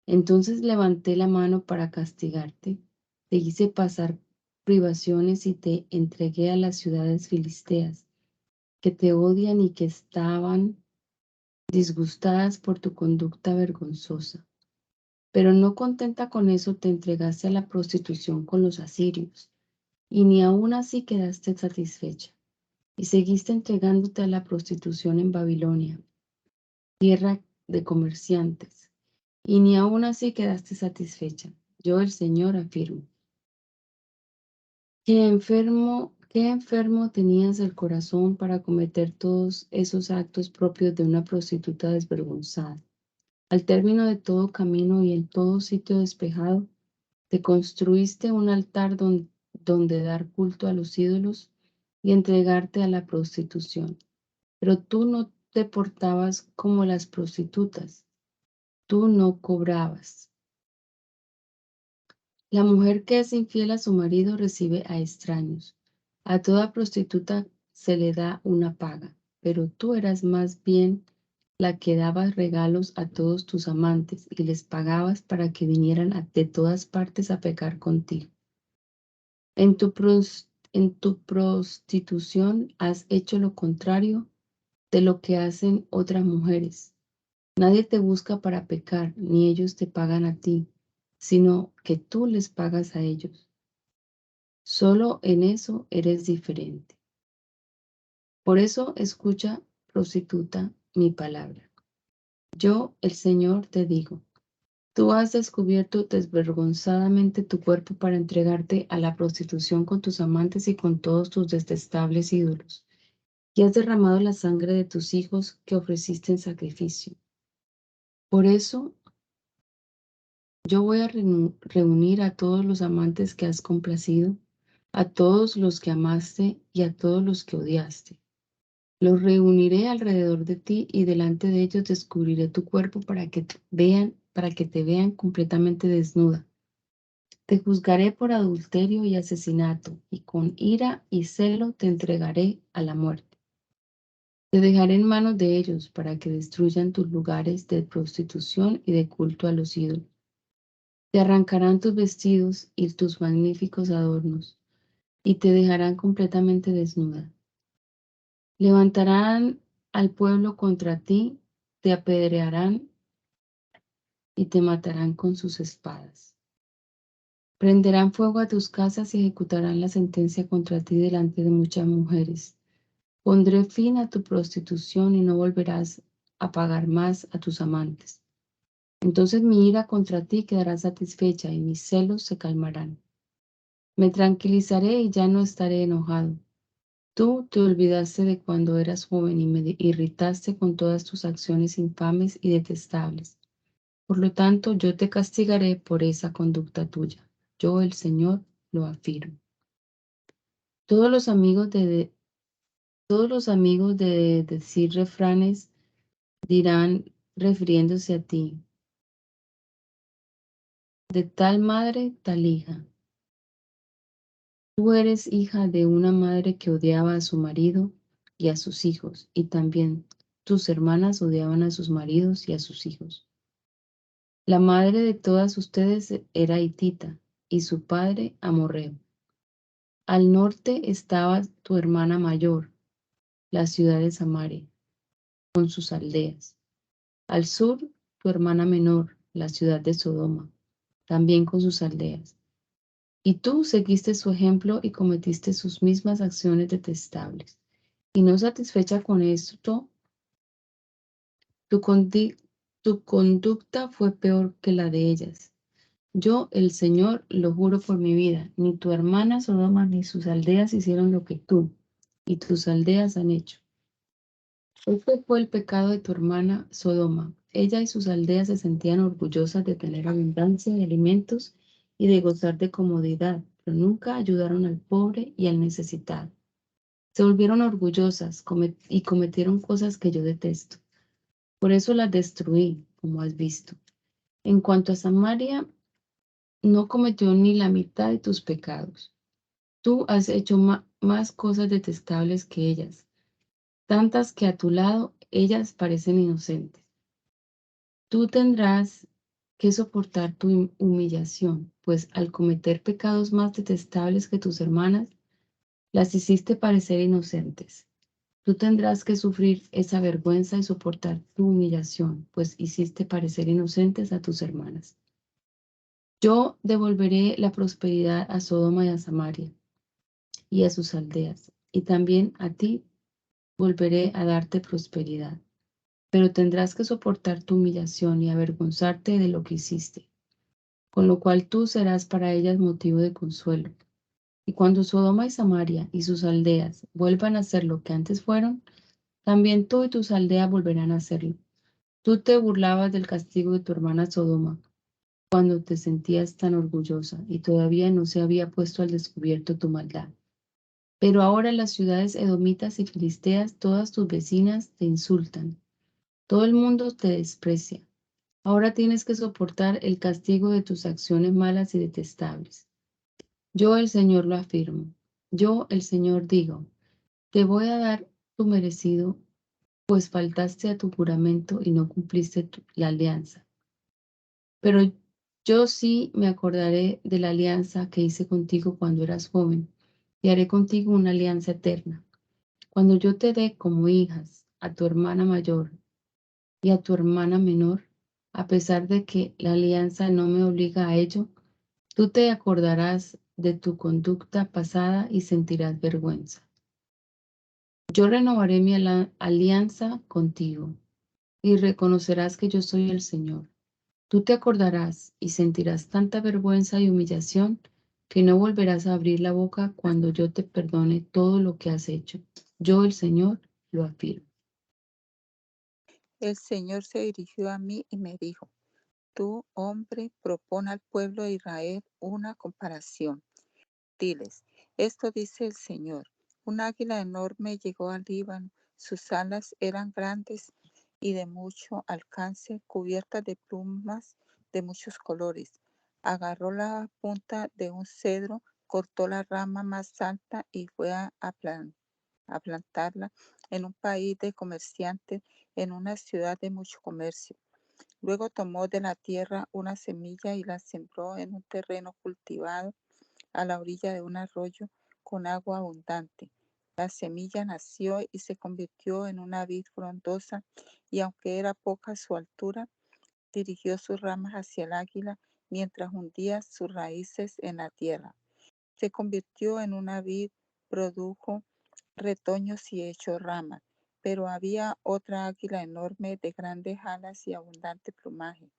Entonces levanté la mano para castigarte, te hice pasar privaciones y te entregué a las ciudades filisteas, que te odian y que estaban disgustadas por tu conducta vergonzosa. Pero no contenta con eso, te entregaste a la prostitución con los asirios, y ni aún así quedaste satisfecha, y seguiste entregándote a la prostitución en Babilonia, tierra de comerciantes, y ni aún así quedaste satisfecha. Yo, el Señor, afirmo. Qué enfermo tenías el corazón para cometer todos esos actos propios de una prostituta desvergonzada. Al término de todo camino y en todo sitio despejado, te construiste un altar donde dar culto a los ídolos y entregarte a la prostitución. Pero tú no te portabas como las prostitutas, tú no cobrabas. La mujer que es infiel a su marido recibe a extraños. A toda prostituta se le da una paga, pero tú eras más bien la que dabas regalos a todos tus amantes y les pagabas para que vinieran de todas partes a pecar contigo. En tu prostitución has hecho lo contrario de lo que hacen otras mujeres. Nadie te busca para pecar, ni ellos te pagan a ti, sino que tú les pagas a ellos. Solo en eso eres diferente. Por eso escucha, prostituta, mi palabra. Yo, el Señor, te digo, tú has descubierto desvergonzadamente tu cuerpo para entregarte a la prostitución con tus amantes y con todos tus detestables ídolos, y has derramado la sangre de tus hijos que ofreciste en sacrificio. Por eso yo voy a reunir a todos los amantes que has complacido, a todos los que amaste y a todos los que odiaste. Los reuniré alrededor de ti y delante de ellos descubriré tu cuerpo para que te vean completamente desnuda. Te juzgaré por adulterio y asesinato, y con ira y celo te entregaré a la muerte. Te dejaré en manos de ellos para que destruyan tus lugares de prostitución y de culto a los ídolos. Te arrancarán tus vestidos y tus magníficos adornos, y te dejarán completamente desnuda. Levantarán al pueblo contra ti, te apedrearán y te matarán con sus espadas. Prenderán fuego a tus casas y ejecutarán la sentencia contra ti delante de muchas mujeres. Pondré fin a tu prostitución y no volverás a pagar más a tus amantes. Entonces mi ira contra ti quedará satisfecha y mis celos se calmarán. Me tranquilizaré y ya no estaré enojado. Tú te olvidaste de cuando eras joven y me irritaste con todas tus acciones infames y detestables. Por lo tanto, yo te castigaré por esa conducta tuya. Yo, el Señor, lo afirmo. Todos los amigos de decir refranes dirán, refiriéndose a ti, de tal madre, tal hija. Tú eres hija de una madre que odiaba a su marido y a sus hijos, y también tus hermanas odiaban a sus maridos y a sus hijos. La madre de todas ustedes era hitita y su padre amorreo. Al norte estaba tu hermana mayor, la ciudad de Samaria, con sus aldeas. Al sur, tu hermana menor, la ciudad de Sodoma, también con sus aldeas. Y tú seguiste su ejemplo y cometiste sus mismas acciones detestables. Y no satisfecha con esto, tu conducta fue peor que la de ellas. Yo, el Señor, lo juro por mi vida, ni tu hermana Sodoma ni sus aldeas hicieron lo que tú y tus aldeas han hecho. Este fue el pecado de tu hermana Sodoma. Ella y sus aldeas se sentían orgullosas de tener abundancia de alimentos y de gozar de comodidad, pero nunca ayudaron al pobre y al necesitado. Se volvieron orgullosas y cometieron cosas que yo detesto. Por eso las destruí, como has visto. En cuanto a Samaria, no cometió ni la mitad de tus pecados. Tú has hecho más cosas detestables que ellas, tantas que a tu lado ellas parecen inocentes. Tú tendrás que soportar tu humillación, pues al cometer pecados más detestables que tus hermanas, las hiciste parecer inocentes. Tú tendrás que sufrir esa vergüenza y soportar tu humillación, pues hiciste parecer inocentes a tus hermanas. Yo devolveré la prosperidad a Sodoma y a Samaria y a sus aldeas, y también a ti volveré a darte prosperidad. Pero tendrás que soportar tu humillación y avergonzarte de lo que hiciste, con lo cual tú serás para ellas motivo de consuelo. Y cuando Sodoma y Samaria y sus aldeas vuelvan a ser lo que antes fueron, también tú y tus aldeas volverán a hacerlo. Tú te burlabas del castigo de tu hermana Sodoma cuando te sentías tan orgullosa y todavía no se había puesto al descubierto tu maldad. Pero ahora en las ciudades edomitas y filisteas, todas tus vecinas te insultan. Todo el mundo te desprecia. Ahora tienes que soportar el castigo de tus acciones malas y detestables. Yo, el Señor, lo afirmo. Yo, el Señor, digo, te voy a dar tu merecido, pues faltaste a tu juramento y no cumpliste la alianza. Pero yo sí me acordaré de la alianza que hice contigo cuando eras joven, y haré contigo una alianza eterna. Cuando yo te dé como hijas a tu hermana mayor y a tu hermana menor, a pesar de que la alianza no me obliga a ello, tú te acordarás de tu conducta pasada y sentirás vergüenza. Yo renovaré mi alianza contigo y reconocerás que yo soy el Señor. Tú te acordarás y sentirás tanta vergüenza y humillación que no volverás a abrir la boca cuando yo te perdone todo lo que has hecho. Yo, el Señor, lo afirmo. El Señor se dirigió a mí y me dijo, tú, hombre, propon al pueblo de Israel una comparación. Diles, esto dice el Señor, un águila enorme llegó al Líbano, sus alas eran grandes y de mucho alcance, cubiertas de plumas de muchos colores. Agarró la punta de un cedro, cortó la rama más alta y fue a plantarla en un país de comerciantes, en una ciudad de mucho comercio. Luego tomó de la tierra una semilla y la sembró en un terreno cultivado a la orilla de un arroyo con agua abundante. La semilla nació y se convirtió en una vid frondosa, y aunque era poca su altura, dirigió sus ramas hacia el águila mientras hundía sus raíces en la tierra. Se convirtió en una vid, produjo retoños y echó ramas, pero había otra águila enorme de grandes alas y abundante plumaje.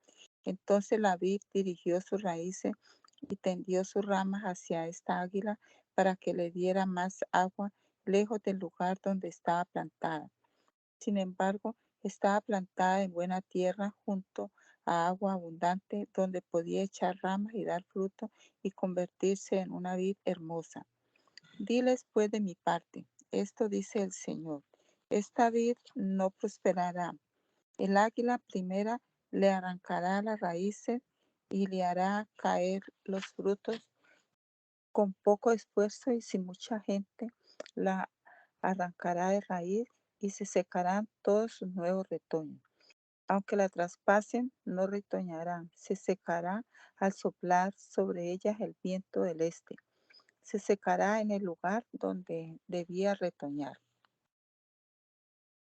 Entonces la vid dirigió sus raíces y tendió sus ramas hacia esta águila para que le diera más agua lejos del lugar donde estaba plantada. Sin embargo, estaba plantada en buena tierra junto a agua abundante, donde podía echar ramas y dar fruto y convertirse en una vid hermosa. Diles pues de mi parte, esto dice el Señor: esta vid no prosperará. El águila primera le arrancará las raíces y le hará caer los frutos. Con poco esfuerzo y sin mucha gente la arrancará de raíz y se secarán todos sus nuevos retoños. Aunque la traspasen, no retoñarán. Se secará al soplar sobre ellas el viento del este. Se secará en el lugar donde debía retoñar.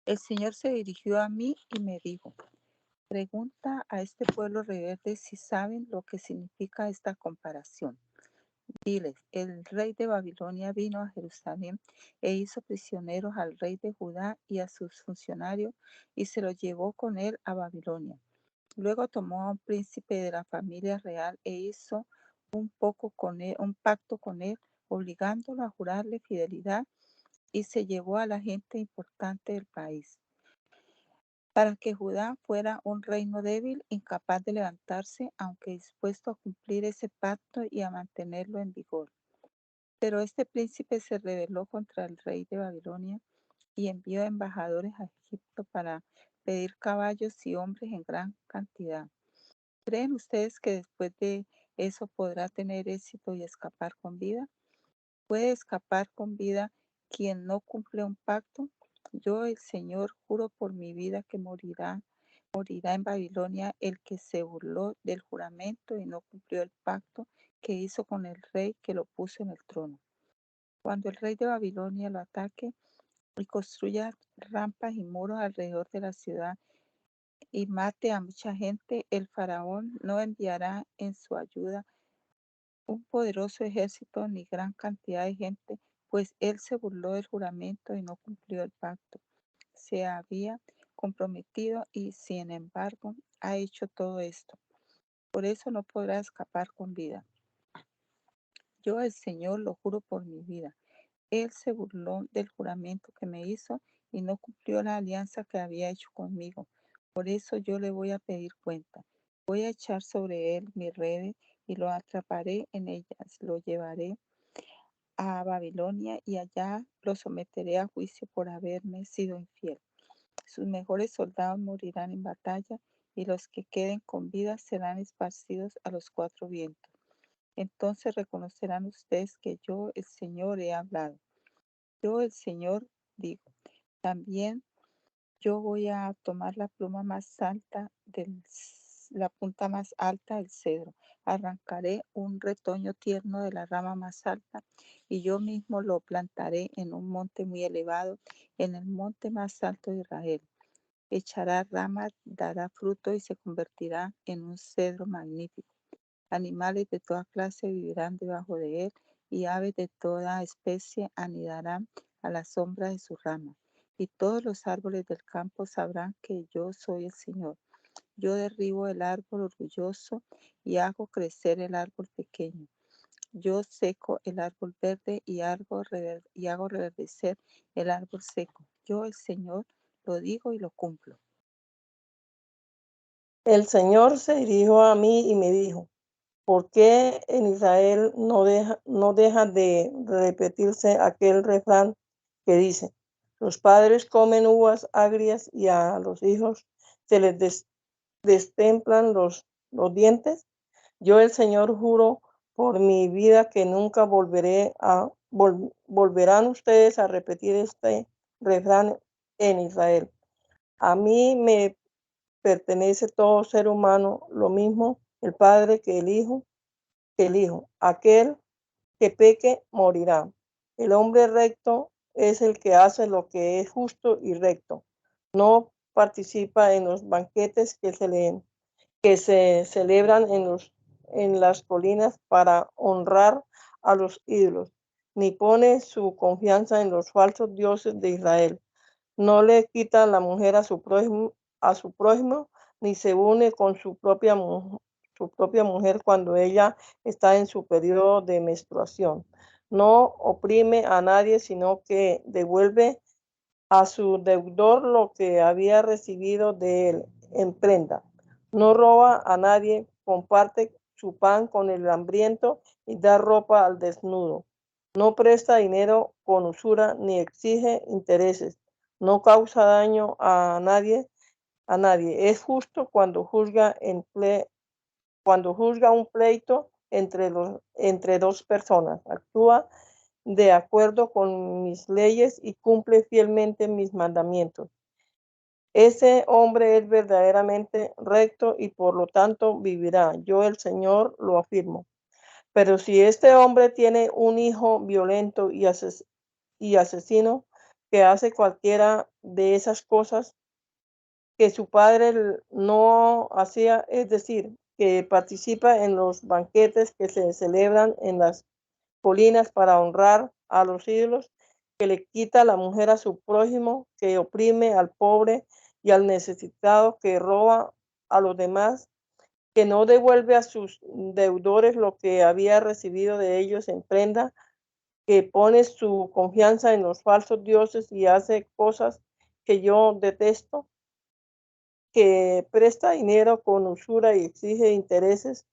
El Señor se dirigió a mí y me dijo: pregunta a este pueblo rebelde si saben lo que significa esta comparación. Diles: el rey de Babilonia vino a Jerusalén e hizo prisioneros al rey de Judá y a sus funcionarios y se los llevó con él a Babilonia. Luego tomó a un príncipe de la familia real e hizo un pacto con él, obligándolo a jurarle fidelidad, y se llevó a la gente importante del país, para que Judá fuera un reino débil, incapaz de levantarse, aunque dispuesto a cumplir ese pacto y a mantenerlo en vigor. Pero este príncipe se rebeló contra el rey de Babilonia y envió embajadores a Egipto para pedir caballos y hombres en gran cantidad. ¿Creen ustedes que después de eso podrá tener éxito y escapar con vida? ¿Puede escapar con vida quien no cumple un pacto? Yo, el Señor, juro por mi vida que morirá en Babilonia el que se burló del juramento y no cumplió el pacto que hizo con el rey que lo puso en el trono. Cuando el rey de Babilonia lo ataque y construya rampas y muros alrededor de la ciudad y mate a mucha gente, el faraón no enviará en su ayuda un poderoso ejército ni gran cantidad de gente, pues él se burló del juramento y no cumplió el pacto. Se había comprometido y, sin embargo, ha hecho todo esto. Por eso no podrá escapar con vida. Yo, el Señor, lo juro por mi vida. Él se burló del juramento que me hizo y no cumplió la alianza que había hecho conmigo. Por eso yo le voy a pedir cuenta. Voy a echar sobre él mis redes y lo atraparé en ellas. Lo llevaré a Babilonia y allá lo someteré a juicio por haberme sido infiel. Sus mejores soldados morirán en batalla y los que queden con vida serán esparcidos a los cuatro vientos. Entonces reconocerán ustedes que yo, el Señor, he hablado. Yo, el Señor, digo. También yo voy a tomar la punta más alta del cedro. Arrancaré un retoño tierno de la rama más alta y yo mismo lo plantaré en un monte muy elevado, en el monte más alto de Israel. Echará ramas, dará fruto y se convertirá en un cedro magnífico. Animales de toda clase vivirán debajo de él y aves de toda especie anidarán a la sombra de su rama. Y todos los árboles del campo sabrán que yo soy el Señor. Yo derribo el árbol orgulloso y hago crecer el árbol pequeño. Yo seco el árbol verde y hago reverdecer el árbol seco. Yo, el Señor, lo digo y lo cumplo. El Señor se dirigió a mí y me dijo: ¿por qué en Israel no deja de repetirse aquel refrán que dice: los padres comen uvas agrias y a los hijos se les destemplan los dientes? Yo, el Señor, juro por mi vida que nunca volverán ustedes a repetir este refrán en Israel. A mí me pertenece todo ser humano, lo mismo el Padre que el Hijo. Aquel que peque morirá. El hombre recto es el que hace lo que es justo y recto. No participa en los banquetes que se celebran en las colinas para honrar a los ídolos, ni pone su confianza en los falsos dioses de Israel. No le quita la mujer a su prójimo, ni se une con su propia mujer cuando ella está en su periodo de menstruación. No oprime a nadie, sino que devuelve a su deudor lo que había recibido de él en prenda. No roba a nadie, comparte su pan con el hambriento y da ropa al desnudo. No presta dinero con usura ni exige intereses. No causa daño a nadie. Es justo cuando juzga un pleito entre dos personas. Actúa de acuerdo con mis leyes y cumple fielmente mis mandamientos. Ese hombre es verdaderamente recto y por lo tanto vivirá. Yo, el Señor, lo afirmo. Pero si este hombre tiene un hijo violento y asesino que hace cualquiera de esas cosas que su padre no hacía, es decir, que participa en los banquetes que se celebran en las colinas para honrar a los ídolos, que le quita la mujer a su prójimo, que oprime al pobre y al necesitado, que roba a los demás, que no devuelve a sus deudores lo que había recibido de ellos en prenda, que pone su confianza en los falsos dioses y hace cosas que yo detesto, que presta dinero con usura y exige intereses.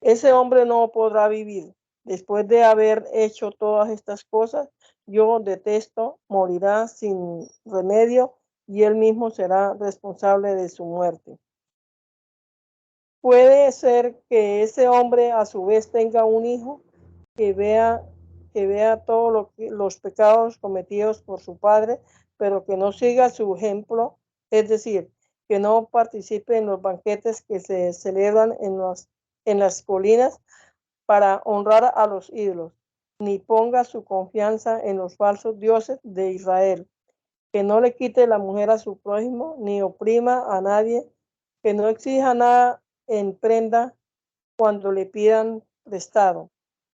Ese hombre no podrá vivir. Después de haber hecho todas estas cosas, yo detesto, morirá sin remedio y él mismo será responsable de su muerte. Puede ser que ese hombre a su vez tenga un hijo que vea todos los pecados cometidos por su padre, pero que no siga su ejemplo, es decir, que no participe en los banquetes que se celebran en las colinas para honrar a los ídolos, ni ponga su confianza en los falsos dioses de Israel, que no le quite la mujer a su prójimo, ni oprima a nadie, que no exija nada en prenda cuando le pidan prestado,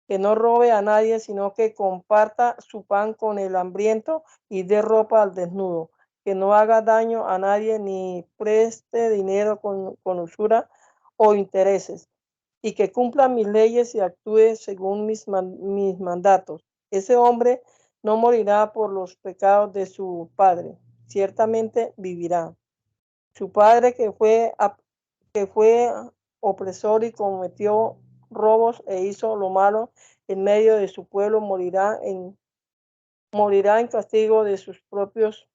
que no robe a nadie, sino que comparta su pan con el hambriento y dé ropa al desnudo, que no haga daño a nadie ni preste dinero con usura o intereses, y que cumpla mis leyes y actúe según mis mandatos. Ese hombre no morirá por los pecados de su padre, ciertamente vivirá. Su padre que fue opresor y cometió robos e hizo lo malo en medio de su pueblo, morirá en castigo de sus propios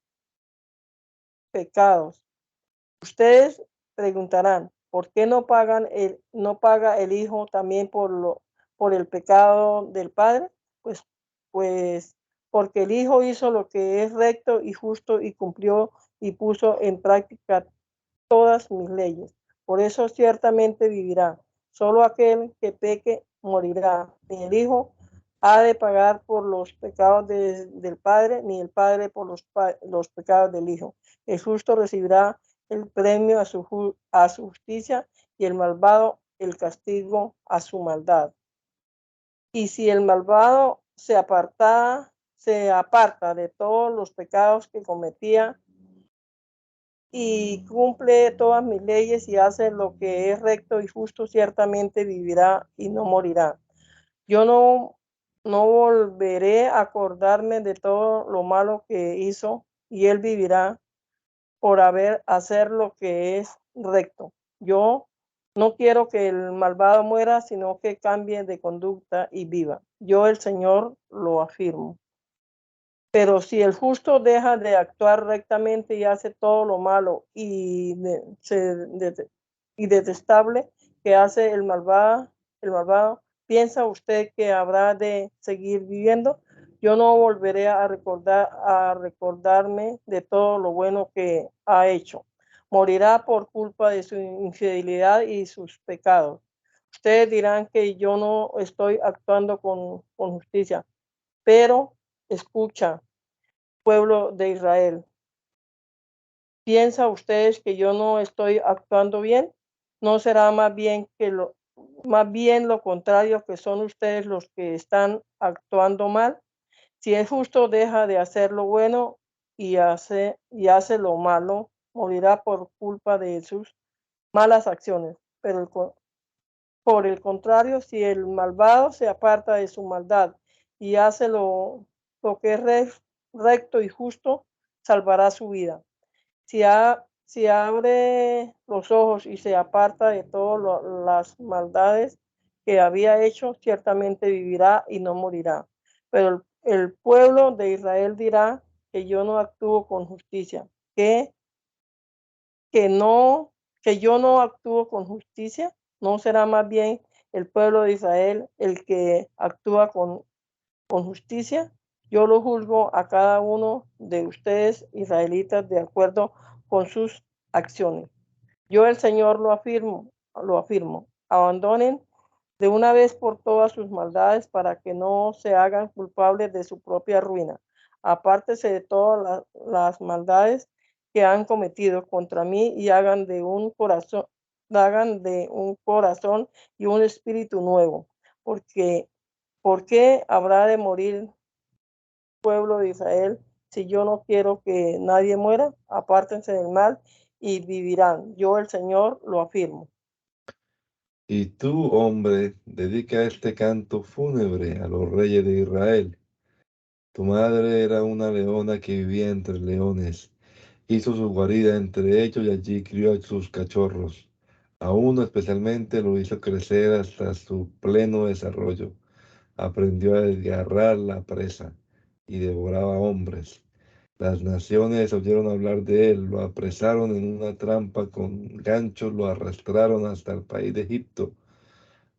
pecados. Ustedes preguntarán, ¿por qué no paga el hijo también por el pecado del padre? Pues porque el hijo hizo lo que es recto y justo y cumplió y puso en práctica todas mis leyes. Por eso ciertamente vivirá. Solo aquel que peque morirá. Ni el hijo ha de pagar por los pecados del padre, ni el padre por los pecados del hijo. El justo recibirá el premio a su justicia y el malvado el castigo a su maldad. Y si el malvado se aparta de todos los pecados que cometía y cumple todas mis leyes y hace lo que es recto y justo, ciertamente vivirá y no morirá. Yo no volveré a acordarme de todo lo malo que hizo, y él vivirá por hacer lo que es recto. Yo no quiero que el malvado muera, sino que cambie de conducta y viva. Yo, el Señor, lo afirmo. Pero si el justo deja de actuar rectamente y hace todo lo malo y detestable que hace el malvado, ¿piensa usted que habrá de seguir viviendo? Yo no volveré a recordarme de todo lo bueno que ha hecho. Morirá por culpa de su infidelidad y sus pecados. Ustedes dirán que yo no estoy actuando con justicia, pero escucha, pueblo de Israel. ¿Piensa ustedes que yo no estoy actuando bien? ¿No será más bien lo contrario, que son ustedes los que están actuando mal? Si es justo, deja de hacer lo bueno y hace lo malo, morirá por culpa de sus malas acciones. Pero por el contrario, si el malvado se aparta de su maldad y hace lo que es recto y justo, salvará su vida. Si abre los ojos y se aparta de todas las maldades que había hecho, ciertamente vivirá y no morirá. Pero el pueblo de Israel dirá que yo no actúo con justicia, que yo no actúo con justicia. ¿No será más bien el pueblo de Israel el que actúa con justicia? Yo lo juzgo a cada uno de ustedes, israelitas, de acuerdo con sus acciones. Yo, el Señor, lo afirmo. Abandonen de una vez por todas sus maldades para que no se hagan culpables de su propia ruina. Apártese de todas las maldades que han cometido contra mí y hagan de un corazón y un espíritu nuevo. Porque, ¿por qué habrá de morir pueblo de Israel si yo no quiero que nadie muera? Apártense del mal y vivirán. Yo, el Señor, lo afirmo. Y tú, hombre, dedica este canto fúnebre a los reyes de Israel. Tu madre era una leona que vivía entre leones. Hizo su guarida entre ellos y allí crió a sus cachorros. A uno especialmente lo hizo crecer hasta su pleno desarrollo. Aprendió a desgarrar la presa y devoraba hombres. Las naciones oyeron hablar de él, lo apresaron en una trampa con ganchos, lo arrastraron hasta el país de Egipto.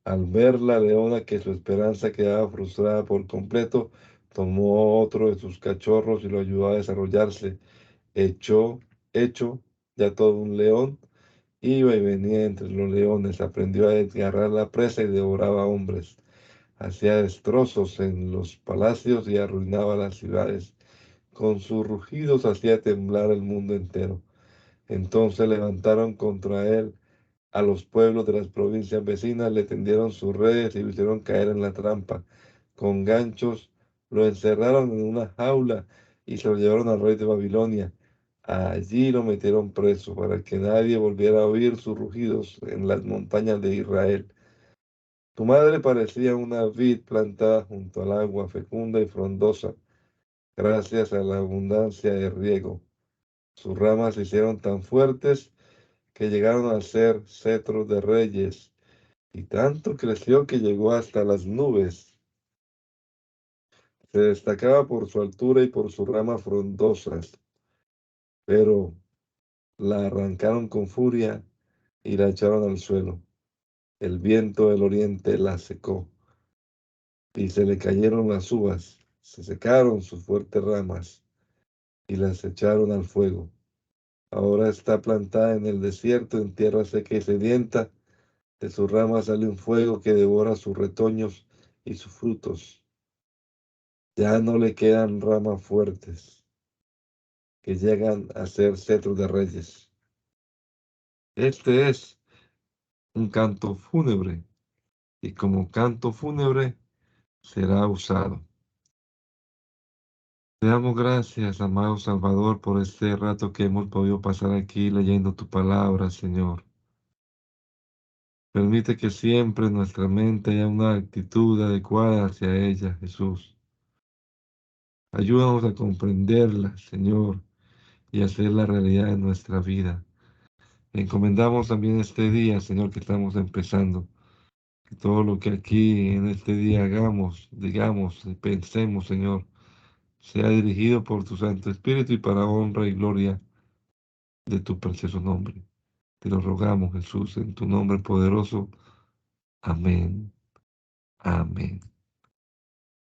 Al ver la leona que su esperanza quedaba frustrada por completo, tomó otro de sus cachorros y lo ayudó a desarrollarse. Hecho ya todo un león, iba y venía entre los leones, aprendió a desgarrar la presa y devoraba hombres. Hacía destrozos en los palacios y arruinaba las ciudades. Con sus rugidos hacía temblar el mundo entero. Entonces levantaron contra él a los pueblos de las provincias vecinas, le tendieron sus redes y lo hicieron caer en la trampa. Con ganchos lo encerraron en una jaula y se lo llevaron al rey de Babilonia. Allí lo metieron preso para que nadie volviera a oír sus rugidos en las montañas de Israel. Tu madre parecía una vid plantada junto al agua, fecunda y frondosa, gracias a la abundancia de riego. Sus ramas se hicieron tan fuertes que llegaron a ser cetros de reyes, y tanto creció que llegó hasta las nubes. Se destacaba por su altura y por sus ramas frondosas, pero la arrancaron con furia y la echaron al suelo. El viento del oriente la secó y se le cayeron las uvas, se secaron sus fuertes ramas y las echaron al fuego. Ahora está plantada en el desierto, en tierra seca y sedienta. De sus ramas sale un fuego que devora sus retoños y sus frutos. Ya no le quedan ramas fuertes que llegan a ser cetros de reyes. Este es un canto fúnebre y como canto fúnebre será usado. Te damos gracias, amado Salvador, por este rato que hemos podido pasar aquí leyendo tu palabra, Señor. Permite que siempre en nuestra mente haya una actitud adecuada hacia ella, Jesús. Ayúdanos a comprenderla, Señor, y hacerla realidad en nuestra vida. Encomendamos también este día, Señor, que estamos empezando. Que todo lo que aquí en este día hagamos, digamos y pensemos, Señor, sea dirigido por tu Santo Espíritu y para honra y gloria de tu precioso nombre. Te lo rogamos, Jesús, en tu nombre poderoso. Amén. Amén.